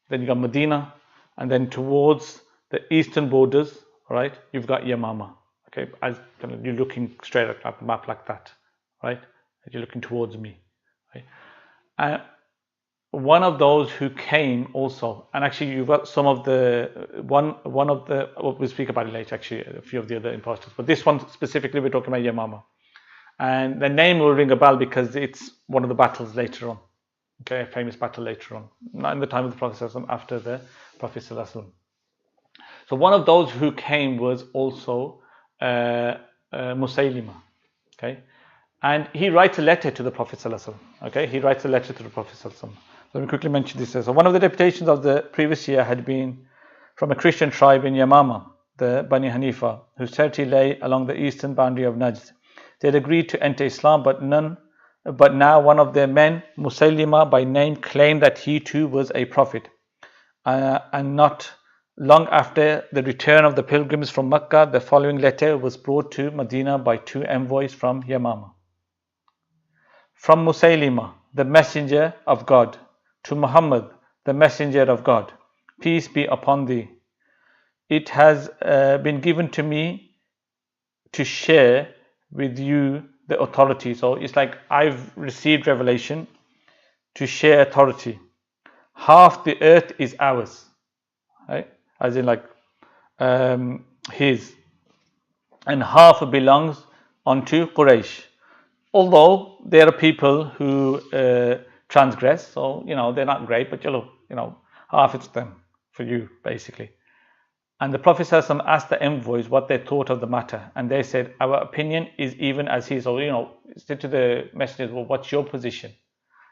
then you've got Medina, and then towards the eastern borders, right, you've got Yamama. Okay, as kind of you're looking straight at the map like that, right? You're looking towards me. Right? One of those who came also, and actually you've got some of the one of the we'll speak about it later. Actually, a few of the other impostors, but this one specifically we're talking about Yamama, and the name will ring a bell because it's one of the battles later on. Okay, a famous battle later on, not in the time of the Prophet ﷺ, after the Prophet ﷺ. So one of those who came was also Musaylima. Okay. And he writes a letter to the Prophet ﷺ. Okay, he writes a letter to the Prophet ﷺ. Let me quickly mention this. So one of the deputations of the previous year had been from a Christian tribe in Yamama, the Bani Hanifa, whose territory lay along the eastern boundary of Najd. They had agreed to enter Islam, but now one of their men, Musaylima by name, claimed that he too was a prophet. And not long after the return of the pilgrims from Mecca, the following letter was brought to Medina by two envoys from Yamama. From Musaylima, the messenger of God, to Muhammad, the messenger of God, peace be upon thee. It has been given to me to share with you the authority. So it's like I've received revelation to share authority. Half the earth is ours, right? As in like his, and half belongs unto Quraysh. Although there are people who transgress, so they're not great, but half it's them for you basically. And the Prophet ﷺ asked the envoys what they thought of the matter, and they said, "Our opinion is even as his." So said to the messengers, "Well, what's your position?"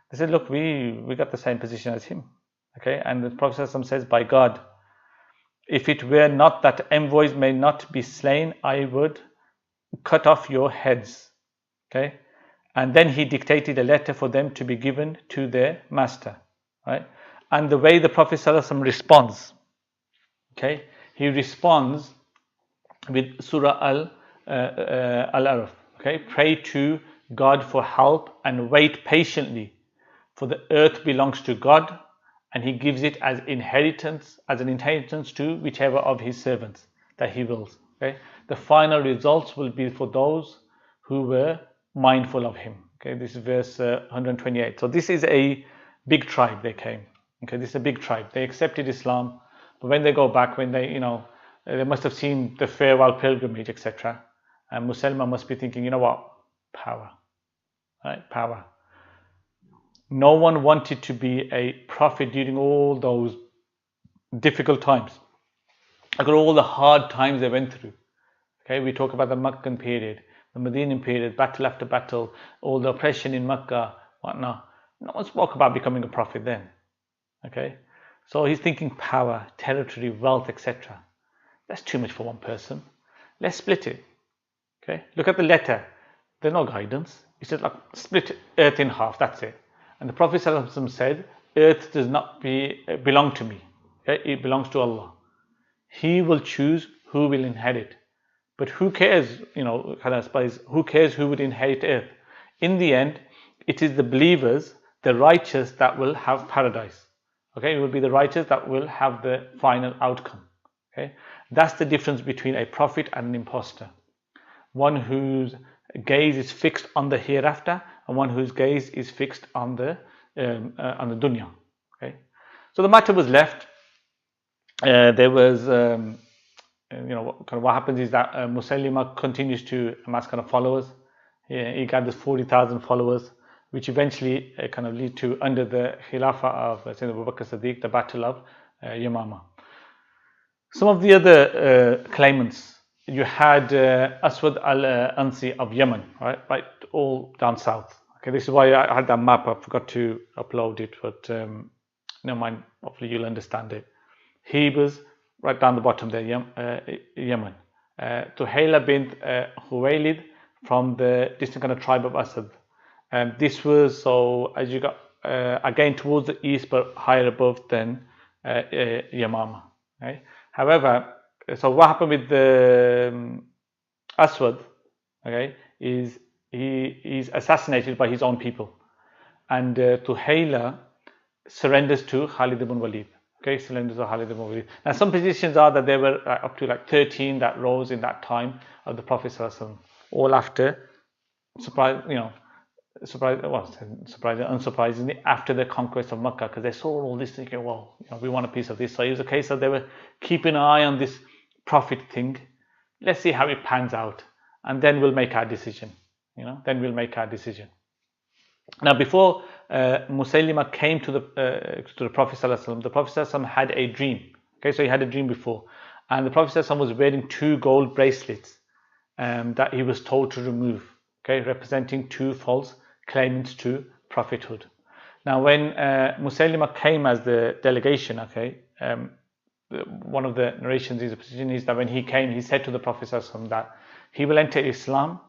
They said, "Look, we got the same position as him." Okay, and the Prophet ﷺ says, "By God, if it were not that envoys may not be slain, I would cut off your heads." Okay. And then he dictated a letter for them to be given to their master, right? And the way the Prophet ﷺ responds, okay, he responds with Surah Al-Araf, okay, pray to God for help and wait patiently, for the earth belongs to God, and He gives it as an inheritance to whichever of His servants that He wills. Okay, the final results will be for those who were mindful of Him. Okay, this is verse 128. So this is a big tribe. They came. Okay, this is a big tribe. They accepted Islam, but when they go back, when they must have seen the farewell pilgrimage, etc. And Musaylima must be thinking, you know what, power, right? Power. No one wanted to be a prophet during all those difficult times. Look at all the hard times they went through. Okay, we talk about the Meccan period, the Medina period, battle after battle, all the oppression in Mecca, whatnot. No one spoke about becoming a prophet then. Okay, so he's thinking power, territory, wealth, etc. That's too much for one person. Let's split it. Okay, look at the letter. There's no guidance. He said, like, split earth in half. That's it. And the Prophet ﷺ said, earth does not belong to me. Okay? It belongs to Allah. He will choose who will inherit. But who cares, who cares who would inherit earth? In the end, it is the believers, the righteous, that will have paradise. Okay, it will be the righteous that will have the final outcome. Okay, that's the difference between a prophet and an impostor. One whose gaze is fixed on the hereafter, and one whose gaze is fixed on the dunya. Okay, so the matter was left. There was, what happens is that Musaylima continues to amass kind of followers. He gathers 40,000 followers, which eventually lead to, under the Khilafah of Sayyidina Abu Bakr Siddiq, the Battle of Yamama. Some of the other claimants, you had Aswad al-Ansi of Yemen, right all down south. Okay, this is why I had that map. I forgot to upload it, but never mind. Hopefully you'll understand it. He was right down the bottom there, Yemen. Tuhayla bint Huwaylid from the distant kind of tribe of Asad. This was, so as you got again towards the east, but higher above than Yamama. Okay? However, so what happened with the Aswad, okay, is he's assassinated by his own people, and Tuhayla surrenders to Khalid ibn Walid. Okay, surrenders to Khalid ibn Walid. Now, some positions are that there were up to like 13 that rose in that time of the Prophet ﷺ, all after, unsurprisingly, after the conquest of Mecca, because they saw all this thinking, well, we want a piece of this. So it was a case that they were keeping an eye on this prophet thing. Let's see how it pans out, and then we'll make our decision. Then we'll make our decision. Now, before Musaylima came to the Prophet ﷺ, the Prophet ﷺ had a dream. Okay, so he had a dream before, and the Prophet ﷺ was wearing 2 gold bracelets that he was told to remove. Okay, representing 2 false claimants to prophethood. Now, when Musaylima came as the delegation, okay, one of the narrations is that when he came, he said to the Prophet ﷺ that he will enter Islam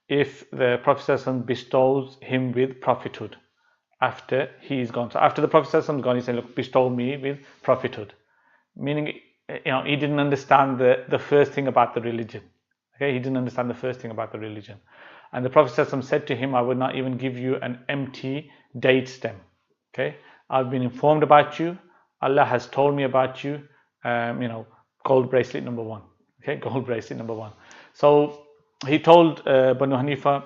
if the Prophet ﷺ bestows him with prophethood after he is gone. So after the Prophet ﷺ is gone, he said, look, bestow me with prophethood. Meaning, he didn't understand the first thing about the religion. Okay, he didn't understand the first thing about the religion. And the Prophet ﷺ said to him, I would not even give you an empty date stem. Okay, I've been informed about you. Allah has told me about you. Gold bracelet number 1. Okay, gold bracelet number 1. So he told Banu Hanifa,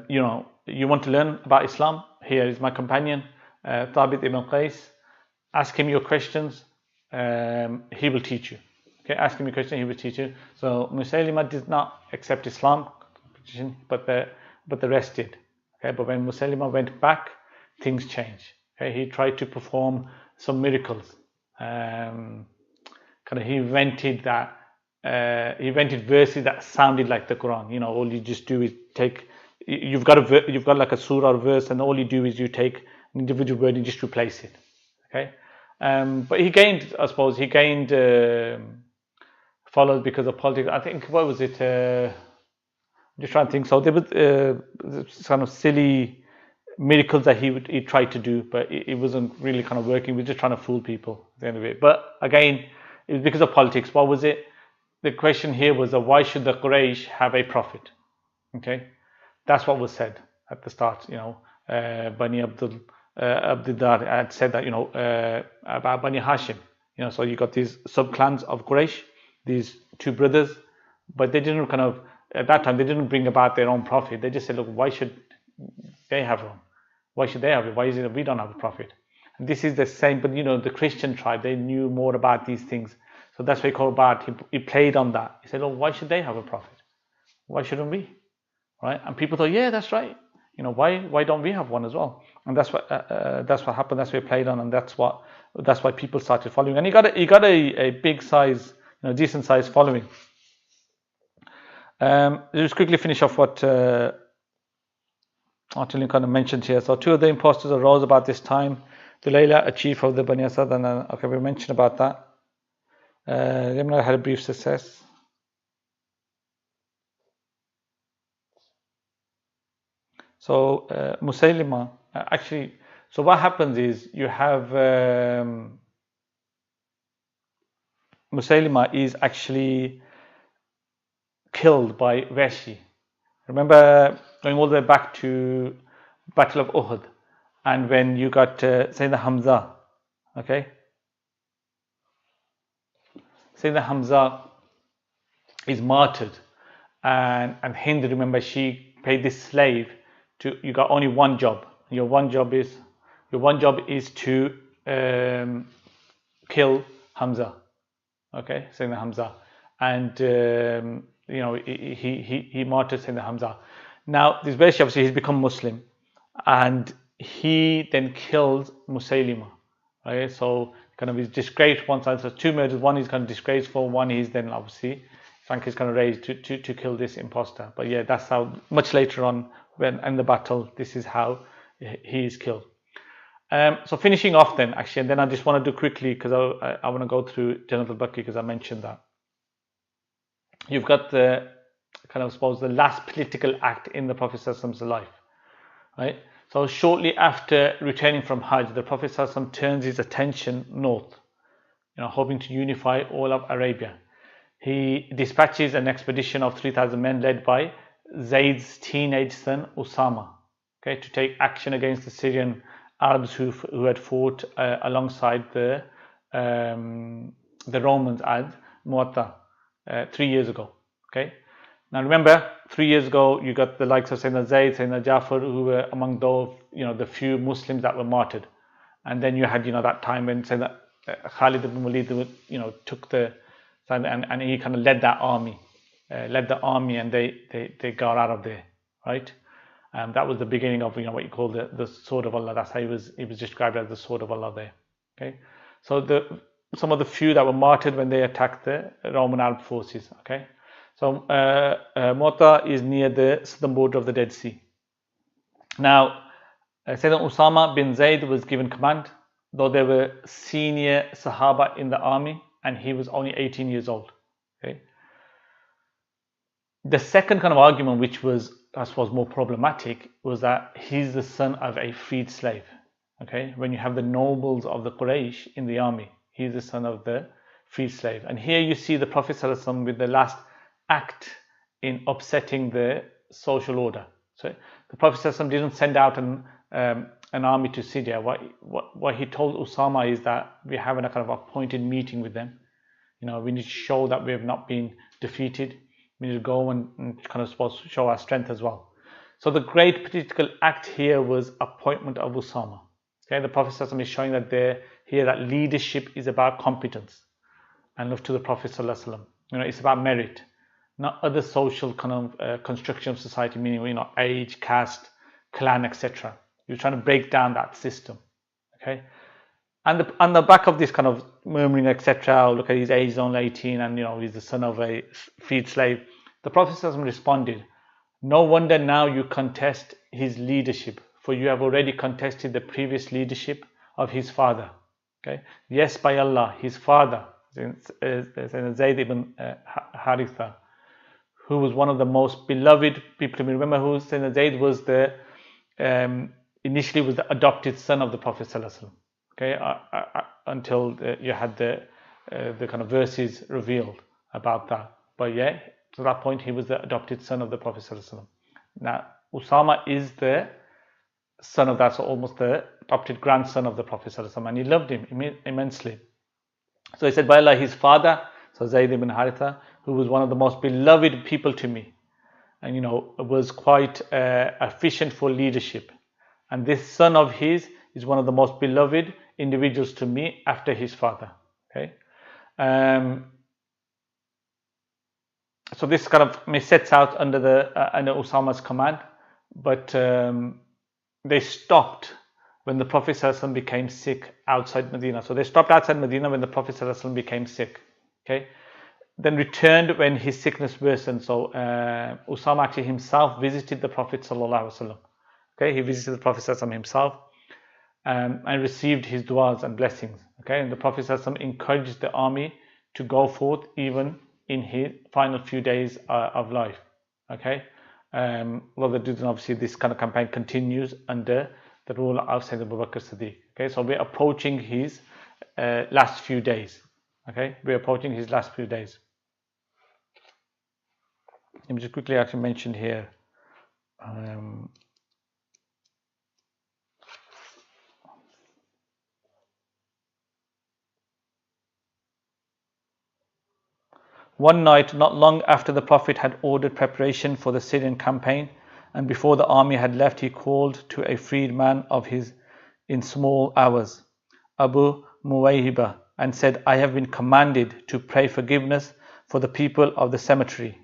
you want to learn about Islam? Here is my companion, Thabit ibn Qais. Ask him your questions. He will teach you. Okay, ask him your question. He will teach you. So Musaylima did not accept Islam, but the rest did. Okay, but when Musaylima went back, things changed. Okay, he tried to perform some miracles. He invented that. He invented verses that sounded like the Quran. All you just do is take. You've got like a surah or verse, and all you do is you take an individual word and just replace it. Okay, but he gained followers because of politics. I think, what was it? Just trying to think. So there was kind of silly miracles that he tried to do, but it wasn't really kind of working. He was just trying to fool people at the end of it. But again, it was because of politics. What was it? The question here was why should the Quraysh have a prophet? Okay, that's what was said at the start. Bani Abdiddar had said that, about Bani Hashim. So you got these sub clans of Quraysh, these two brothers, but they didn't kind of, at that time, they didn't bring about their own prophet. They just said, look, why should they have one? Why should they have it? Why is it that we don't have a prophet? And this is the same, but the Christian tribe, they knew more about these things. So that's why he called Bad. He played on that. He said, oh, why should they have a prophet? Why shouldn't we? Right? And people thought, yeah, that's right. Why don't we have one as well? And that's what happened. That's what he played on, and that's why people started following. And he got a big size, decent size following. Just quickly finish off what Artilin kind of mentioned here. So two of the impostors arose about this time. Dulayla, a chief of the Bani Asad, and okay, we mentioned about that. Yamna had a brief success. So Musaylima, actually, so what happens is you have Musaylima is actually killed by Vashi. Remember going all the way back to Battle of Uhud, and when you got Sayyidina Hamza, okay? Sayyidina Hamza is martyred, and Hind, remember, she paid this slave to, you got only one job. Your one job is to kill Hamza, okay? Sayyidina Hamza, and he martyred Sayyidina Hamza. Now this Vashi, obviously, he's become Muslim, and he then kills Musaylima, right? So kind of is disgraced one side. So two murders. One is kind of disgraceful. One is then obviously Frank is kind of raised to kill this imposter. But yeah, that's how much later on when in the battle, this is how he is killed. So finishing off then, actually, and then I just want to do quickly, because I want to go through Jannat al-Baqi, because I mentioned that. You've got the kind of, suppose, the last political act in the Prophet ﷺ's life, right? So shortly after returning from Hajj, the Prophet ﷺ turns his attention north, hoping to unify all of Arabia. He dispatches an expedition of 3,000 men led by Zayd's teenage son Usama, okay, to take action against the Syrian Arabs who had fought alongside the Romans at Mu'atta 3 years ago. Okay, now remember, 3 years ago you got the likes of Sayyidina Zayd, Sayyidina Jafar, who were among those, the few Muslims that were martyred, and then you had that time when Sayyidina Khalid ibn Walid, took the and he kind of led the army, and they got out of there, right? That was the beginning of what you call the sword of Allah. That's how he was described as the sword of Allah there. Okay, so some of the few that were martyred when they attacked the Roman Arab forces. Okay, so Mu'atta is near the southern border of the Dead Sea. Now, Sayyidina Usama bin Zayd was given command, though there were senior Sahaba in the army, and he was only 18 years old. Okay. The second kind of argument, which was, I suppose, more problematic, was that he's the son of a freed slave. Okay, when you have the nobles of the Quraysh in the army, he's the son of the freed slave. And here you see the Prophet ﷺ with the last act in upsetting the social order. So the Prophet ﷺ didn't send out an army to Syria. What he told Usama is that we're having a kind of appointed meeting with them. We need to show that we have not been defeated. We need to go and kind of supposed to show our strength as well. So the great political act here was appointment of Usama. Okay, the Prophet ﷺ is showing that that leadership is about competence and love to the Prophet ﷺ. It's about merit, not other social kind of construction of society, meaning age, caste, clan, etc. You're trying to break down that system. Okay, and on the back of this kind of murmuring, etc. Look at his age, is only 18, and he's the son of a freed slave. The Prophet ﷺ responded, "No wonder now you contest his leadership, for you have already contested the previous leadership of his father." Okay. Yes, by Allah, his father, Zayd ibn Haritha, who was one of the most beloved people to me. Remember who Sayyidina Zayd was the initially was the adopted son of the Prophet ﷺ. Okay, until you had the kind of verses revealed about that. But yeah, to that point he was the adopted son of the Prophet ﷺ. Now Usama is the son of that, so almost the adopted grandson of the Prophet ﷺ, and he loved him immensely. So he said, by Allah, his father, so Zayd ibn Haritha, who was one of the most beloved people to me, and was quite efficient for leadership. And this son of his is one of the most beloved individuals to me after his father. Okay, so this kind of sets out under Usama's command, but they stopped when the Prophet ﷺ became sick outside Medina. So they stopped outside Medina when the Prophet ﷺ became sick. Okay, then returned when his sickness worsened. So Usama actually himself visited the Prophet ﷺ. Okay, he visited the Prophet ﷺ himself and received his du'as and blessings. Okay, and the Prophet ﷺ encouraged the army to go forth even in his final few days of life. Okay, obviously this kind of campaign continues under the rule of Sayyidina Abu Bakr Siddiq. Okay, so we're approaching his last few days. Okay, we're approaching his last few days. Let me just quickly actually mention here. One night, not long after the Prophet had ordered preparation for the Syrian campaign, and before the army had left, he called to a freed man of his in small hours, Abu Muwayhiba, and said, I have been commanded to pray forgiveness for the people of the cemetery.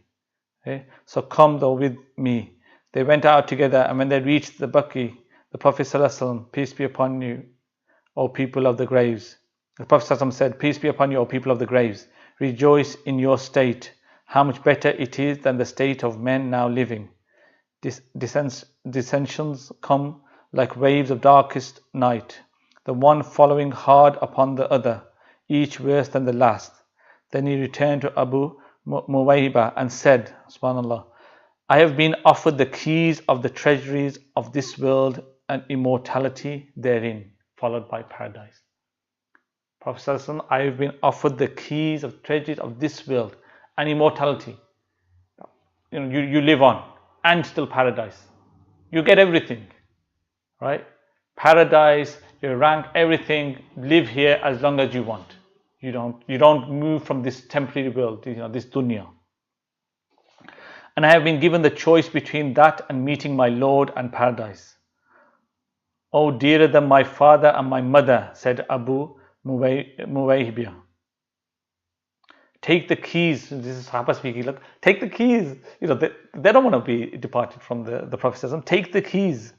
Okay? So come thou with me. They went out together, and when they reached the Baqi, the Prophet ﷺ, peace be upon you, O people of the graves. The Prophet ﷺ said, peace be upon you, O people of the graves. Rejoice in your state. How much better it is than the state of men now living. Dissensions come like waves of darkest night, the one following hard upon the other, each worse than the last. Then he returned to Abu Muwayhiba and said, Subhanallah, I have been offered the keys of the treasuries of this world and immortality therein, followed by paradise. Prophet ﷺ, I have been offered the keys of treasuries of this world and immortality. You live on, and still paradise. You get everything, right? Paradise, your rank, everything. Live here as long as you want. You don't move from this temporary world, this dunya. And I have been given the choice between that and meeting my Lord and paradise. Oh, dearer than my father and my mother, said Abu Muwayhiba. Take the keys. This is Sahaba speaking. Look, take the keys. They don't want to be departed from the Prophet. Take the keys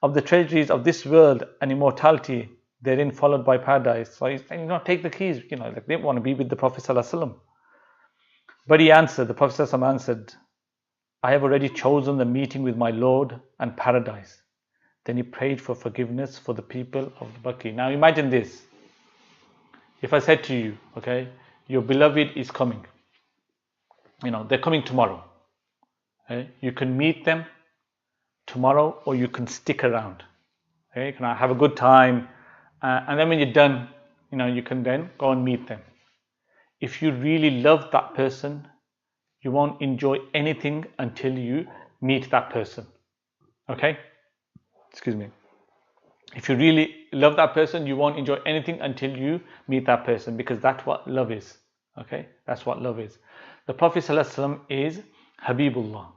of the treasuries of this world and immortality therein, followed by paradise. So he's saying, take the keys. They want to be with the Prophet. But he answered, the Prophet answered, I have already chosen the meeting with my Lord and paradise. Then he prayed for forgiveness for the people of the Baqi. Now imagine this. If I said to you, okay, your beloved is coming. They're coming tomorrow. Okay? You can meet them tomorrow, or you can stick around. Okay? You can have a good time, and then when you're done, you can then go and meet them. If you really love that person, you won't enjoy anything until you meet that person. Okay? Excuse me. If you really love that person, you won't enjoy anything until you meet that person, because that's what love is. Okay, that's what love is. The Prophet ﷺ is Habibullah.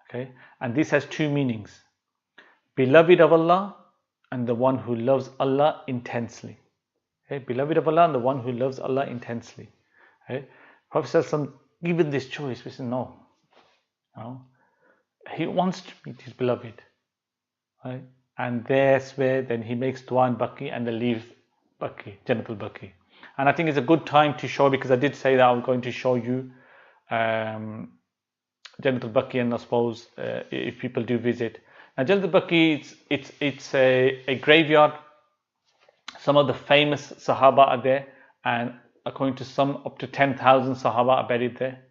Okay, and this has two meanings: beloved of Allah and the one who loves Allah intensely. Okay, beloved of Allah and the one who loves Allah intensely. Okay, Prophet ﷺ, given this choice, we say no. He wants to meet his beloved. Right? And that's where then he makes dua in Baqi and then leaves Baqi, Jannat al-Baqi. And I think it's a good time to show, because I did say that I'm going to show you Jannat al-Baqi, and I suppose if people do visit. Now Jannat al-Baqi, it's a graveyard. Some of the famous Sahaba are there, and according to some, up to 10,000 Sahaba are buried there.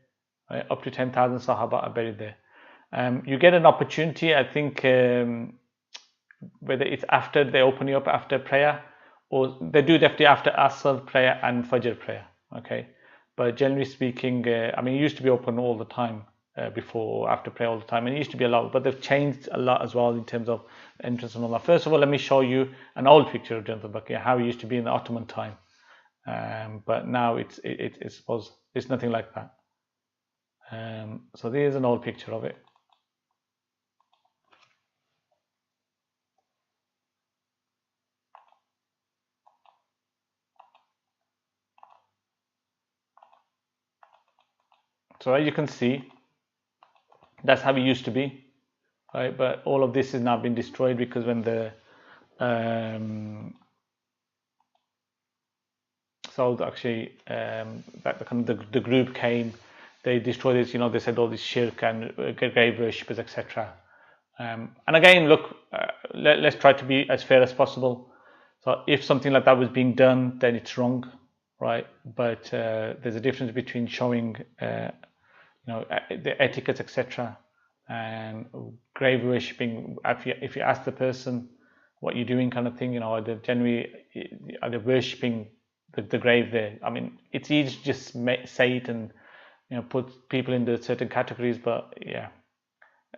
right? Up to 10,000 Sahaba are buried there. You get an opportunity, I think, whether it's after they open you up after prayer, or they do definitely after Asr prayer and Fajr prayer, okay? But generally speaking, I mean, it used to be open all the time before or after prayer all the time, and it used to be allowed, but they've changed a lot as well in terms of entrance and all that. First of all, let me show you an old picture of Jannat al-Baqi, how it used to be in the Ottoman time, but now it's suppose it's nothing like that. So there's an old picture of it. So as you can see, that's how it used to be, right? But all of this has now been destroyed because when the so actually that the group came, they destroyed this. You know, they said all this shirk and grave worshippers, etc. And again, look, let's try to be as fair as possible. So if something like that was being done, then it's wrong, right? But there's a difference between showing, the etiquette, etc., and grave worshipping. If you ask the person what you're doing, kind of thing, are they worshipping the grave there? I mean, it's easy to just say it and put people into certain categories, but yeah.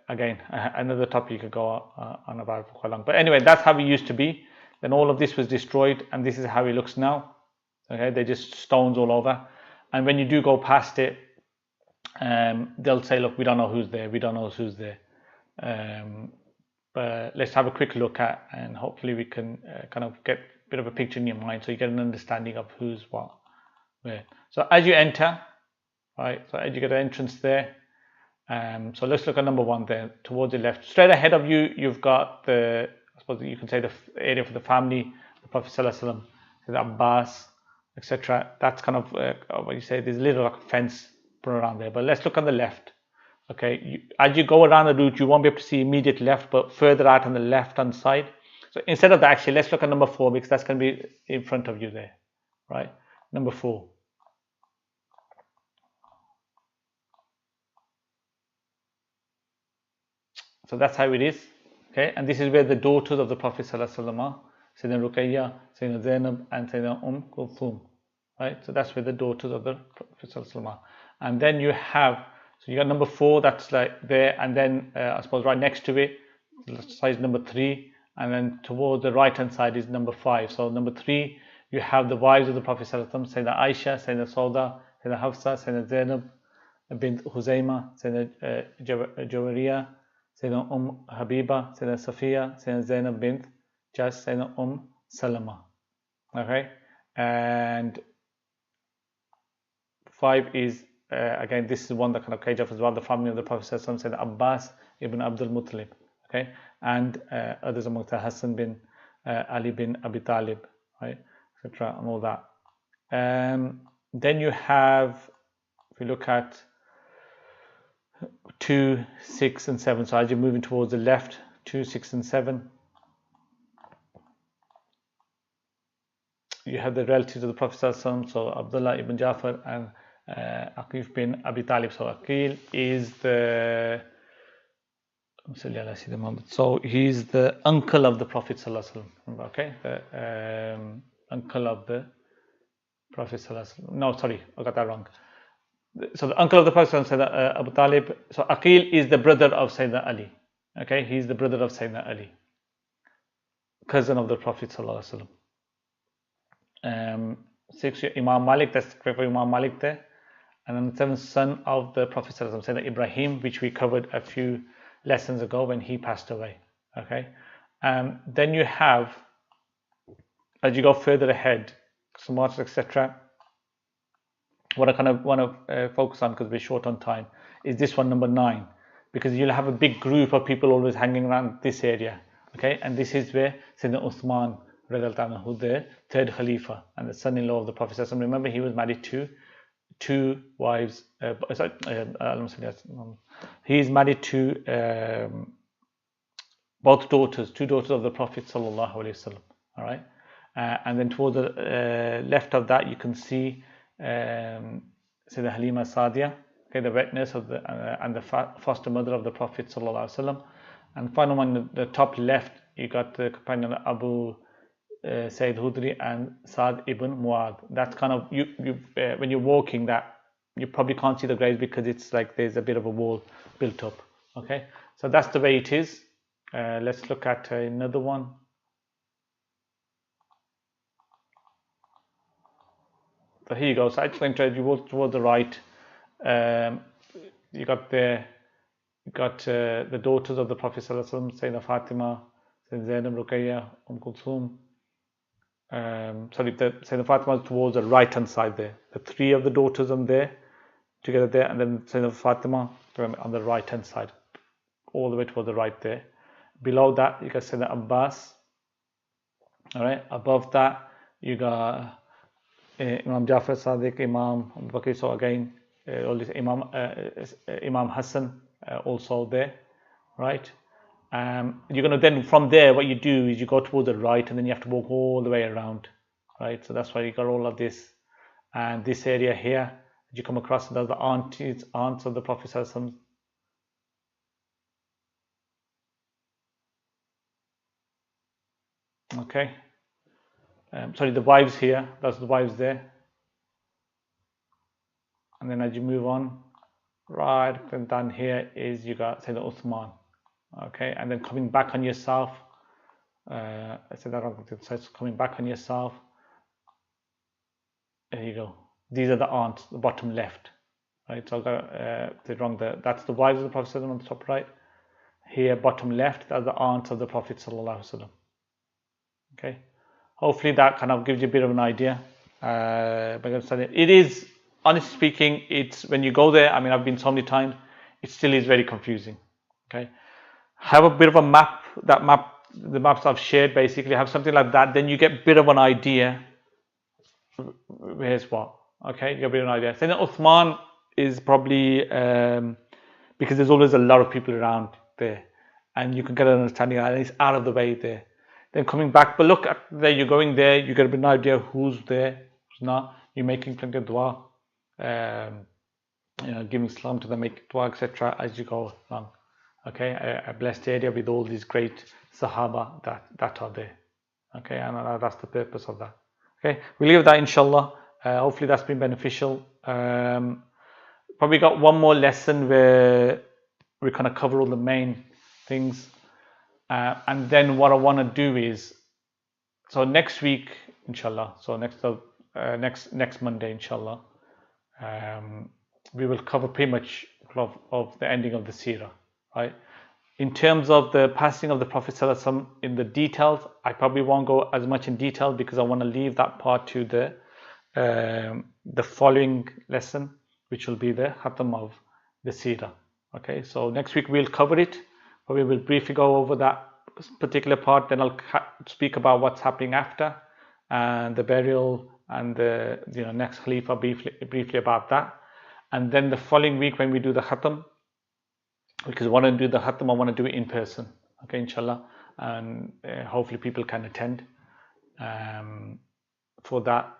Again, another topic you could go on about for quite long. But anyway, that's how it used to be. Then all of this was destroyed, and this is how it looks now. Okay, they're just stones all over. And when you do go past it, they'll say, look, we don't know who's there. We don't know who's there. But let's have a quick look at, and hopefully we can kind of get a bit of a picture in your mind so you get an understanding of who's what, where. So as you enter, right, so as you get an entrance there, so let's look at number 1 there, towards the left. Straight ahead of you, you've got I suppose you can say the area for the family, the Prophet ﷺ, the Abbas, etc. That's kind of what you say, there's a little like a fence put around there. But let's look on the left. Okay, as you go around the route, you won't be able to see immediate left, but further out on the left-hand side. So instead of that, actually, let's look at number 4, because that's going to be in front of you there, right? Number 4. So that's how it is, okay? And this is where the daughters of the Prophet ﷺ are, Sayyidina Ruqayya, Sayyidina Zainab, and Sayyidina Kulthum, right? So that's where the daughters of the Prophet ﷺ are. And then you have, so you got number 4, that's like there, and then I suppose right next to it, size number 3, and then towards the right hand side is number 5. So number 3, you have the wives of the Prophet ﷺ, Sayyidina Aisha, Sayyidina Sauda, Sayyidina Hafsa, Sayyidina Zainab bint Huzaima, Sayyidina Jawariya, Sayyidina Habiba, Sayyidina Safiya, Sayyidina Zainab bint Jas, Sayyidina Salama. Okay, and 5 is again, this is one that kind of cage off as well, the family of the Prophet Sayyidina Abbas ibn Abdul Muttalib, okay, and others amongst the Hassan bin Ali bin Abi Talib, right, etc., and all that. Then you have, if you look at 2, 6, and 7. So as you're moving towards the left, 2, 6, and 7, you have the relatives of the Prophet ﷺ, so Abdullah ibn Jafar and Aqil bin Abi Talib. So Aqil is so he's the uncle of the Prophet ﷺ. Okay, the uncle of the Prophet ﷺ. No, sorry, I got that wrong. So the uncle of the Prophet, Sayyidina Abu Talib. So Aqil is the brother of Sayyidina Ali. Okay, he's the brother of Sayyidina Ali, cousin of the Prophet ﷺ. 6, Imam Malik, that's correct for Imam Malik there. And then the 7th son of the Prophet ﷺ, Sayyidina Ibrahim, which we covered a few lessons ago when he passed away. Okay, then you have, as you go further ahead, some martyrs, etc. What I kind of want to focus on, because we're short on time, is this one, number 9, because you'll have a big group of people always hanging around this area. Okay, and this is where Sayyidina Uthman, who the 3rd Khalifa and the son-in-law of the Prophet. Remember, he was married to 2 wives. He's married to both daughters, 2 daughters of the Prophet sallallahu alaihi wasallam. All right, and then towards the left of that, you can see Sayyidina Halima Sadiya. the wetness of and the foster mother of the Prophet sallallahu alaihi wasallam. And final one, the top left, you got the companion Abu Sayyid Hudri and Saad ibn Muad. That's kind of when you're walking, that you probably can't see the graves because it's like there's a bit of a wall built up. Okay, so that's the way it is. Let's look at another one. So here you go. So I explained to you towards the right. You got the daughters of the Prophet sallallahu alaihi wasallam, Sayyidah Fatima, Sayyidah Zainab, Ruqayya, Kulthum. Sayyidah Fatima is towards the right hand side there. The three of the daughters on there, together there, and then Sayyidah Fatima on the right hand side, all the way towards the right there. Below that, you got Sayyidina Abbas. All right. Above that, you got Imam Jafar Sadiq, Imam Abu Bakr. So again, all this Imam Hassan also there, right? You're going to then from there, what you do is you go towards the right, and then you have to walk all the way around, right? So that's why you got all of this, and this area here you come across. That's the aunts of the Prophet sallallahu alaihi wasallam. Okay, sorry, the wives here, that's the wives there. And then as you move on, right, then down here is you got Sayyidina Uthman. Okay, and then coming back on yourself, I said that wrong, so it's coming back on yourself. There you go. These are the aunts, the bottom left, right? So I got did wrong there. That's the wives of the Prophet on the top right. Here, bottom left, that's the aunts of the Prophet sallallahu alaihi wasallam. Okay, hopefully that kind of gives you a bit of an idea. It is, honestly speaking, it's when you go there. I mean, I've been so many times. It still is very confusing. Okay, have a bit of a map. The maps I've shared, basically have something like that. Then you get a bit of an idea. Where's what? Okay, you get a bit of an idea. Then Uthman is probably because there's always a lot of people around there, and you can get an understanding. And it's out of the way there. Then coming back, but look at there. You're going there. You get a bit of an idea who's there, who's not. You're making plenty of dua, giving salam to them, make dua, etc. as you go along. Okay, a blessed area with all these great Sahaba that are there. Okay, and that's the purpose of that. Okay, we'll leave that inshallah. Hopefully that's been beneficial. Probably got one more lesson where we kind of cover all the main things. And then what I want to do is, so next week, inshallah, so next Monday, inshallah, we will cover pretty much of the ending of the Seerah, right? In terms of the passing of the Prophet sallallahu alaihi wasallam, in the details, I probably won't go as much in detail because I want to leave that part to the following lesson, which will be the Khatam of the Seerah. Okay, so next week we'll cover it. But we will briefly go over that particular part. Then I'll speak about what's happening after, and the burial, and the next Khalifa, briefly about that. And then the following week when we do the Khatam, because I want to do the Khatam, I want to do it in person. Okay, inshallah, and hopefully people can attend. For that,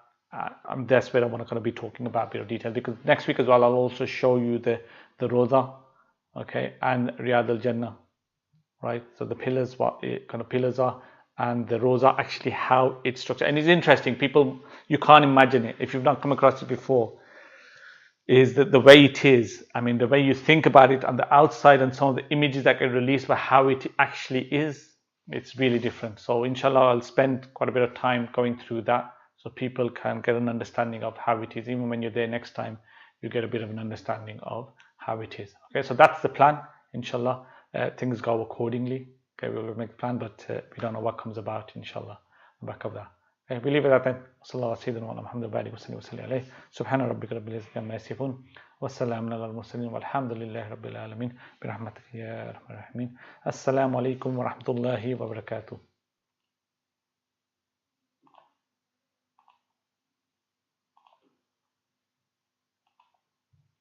that's where I want to kind of be talking about a bit of detail. Because next week as well, I'll also show you the Roza, okay, and Riyad al-Jannah. Right, so the pillars, what kind of pillars are, and the rows are actually how it's structured. And it's interesting, people, you can't imagine it if you've not come across it before. Is that the way it is? I mean, the way you think about it on the outside and some of the images that get released, but how it actually is, it's really different. So inshallah, I'll spend quite a bit of time going through that so people can get an understanding of how it is. Even when you're there next time, you get a bit of an understanding of how it is. Okay, so that's the plan, inshallah. Things go accordingly. Okay, we will make a plan, but we don't know what comes about, inshallah, the back of that. Okay, we leave it at that then. Sallallahu alaihi wa sallam. Subhana rabbika rabbil izzati amma yasifun. Wa salamun ala al-mursalin walhamdulillahi rabbil alamin. Bi rahmatika ya arhamar rahimin. Assalamu alaikum wa rahmatullahi wa barakatuh.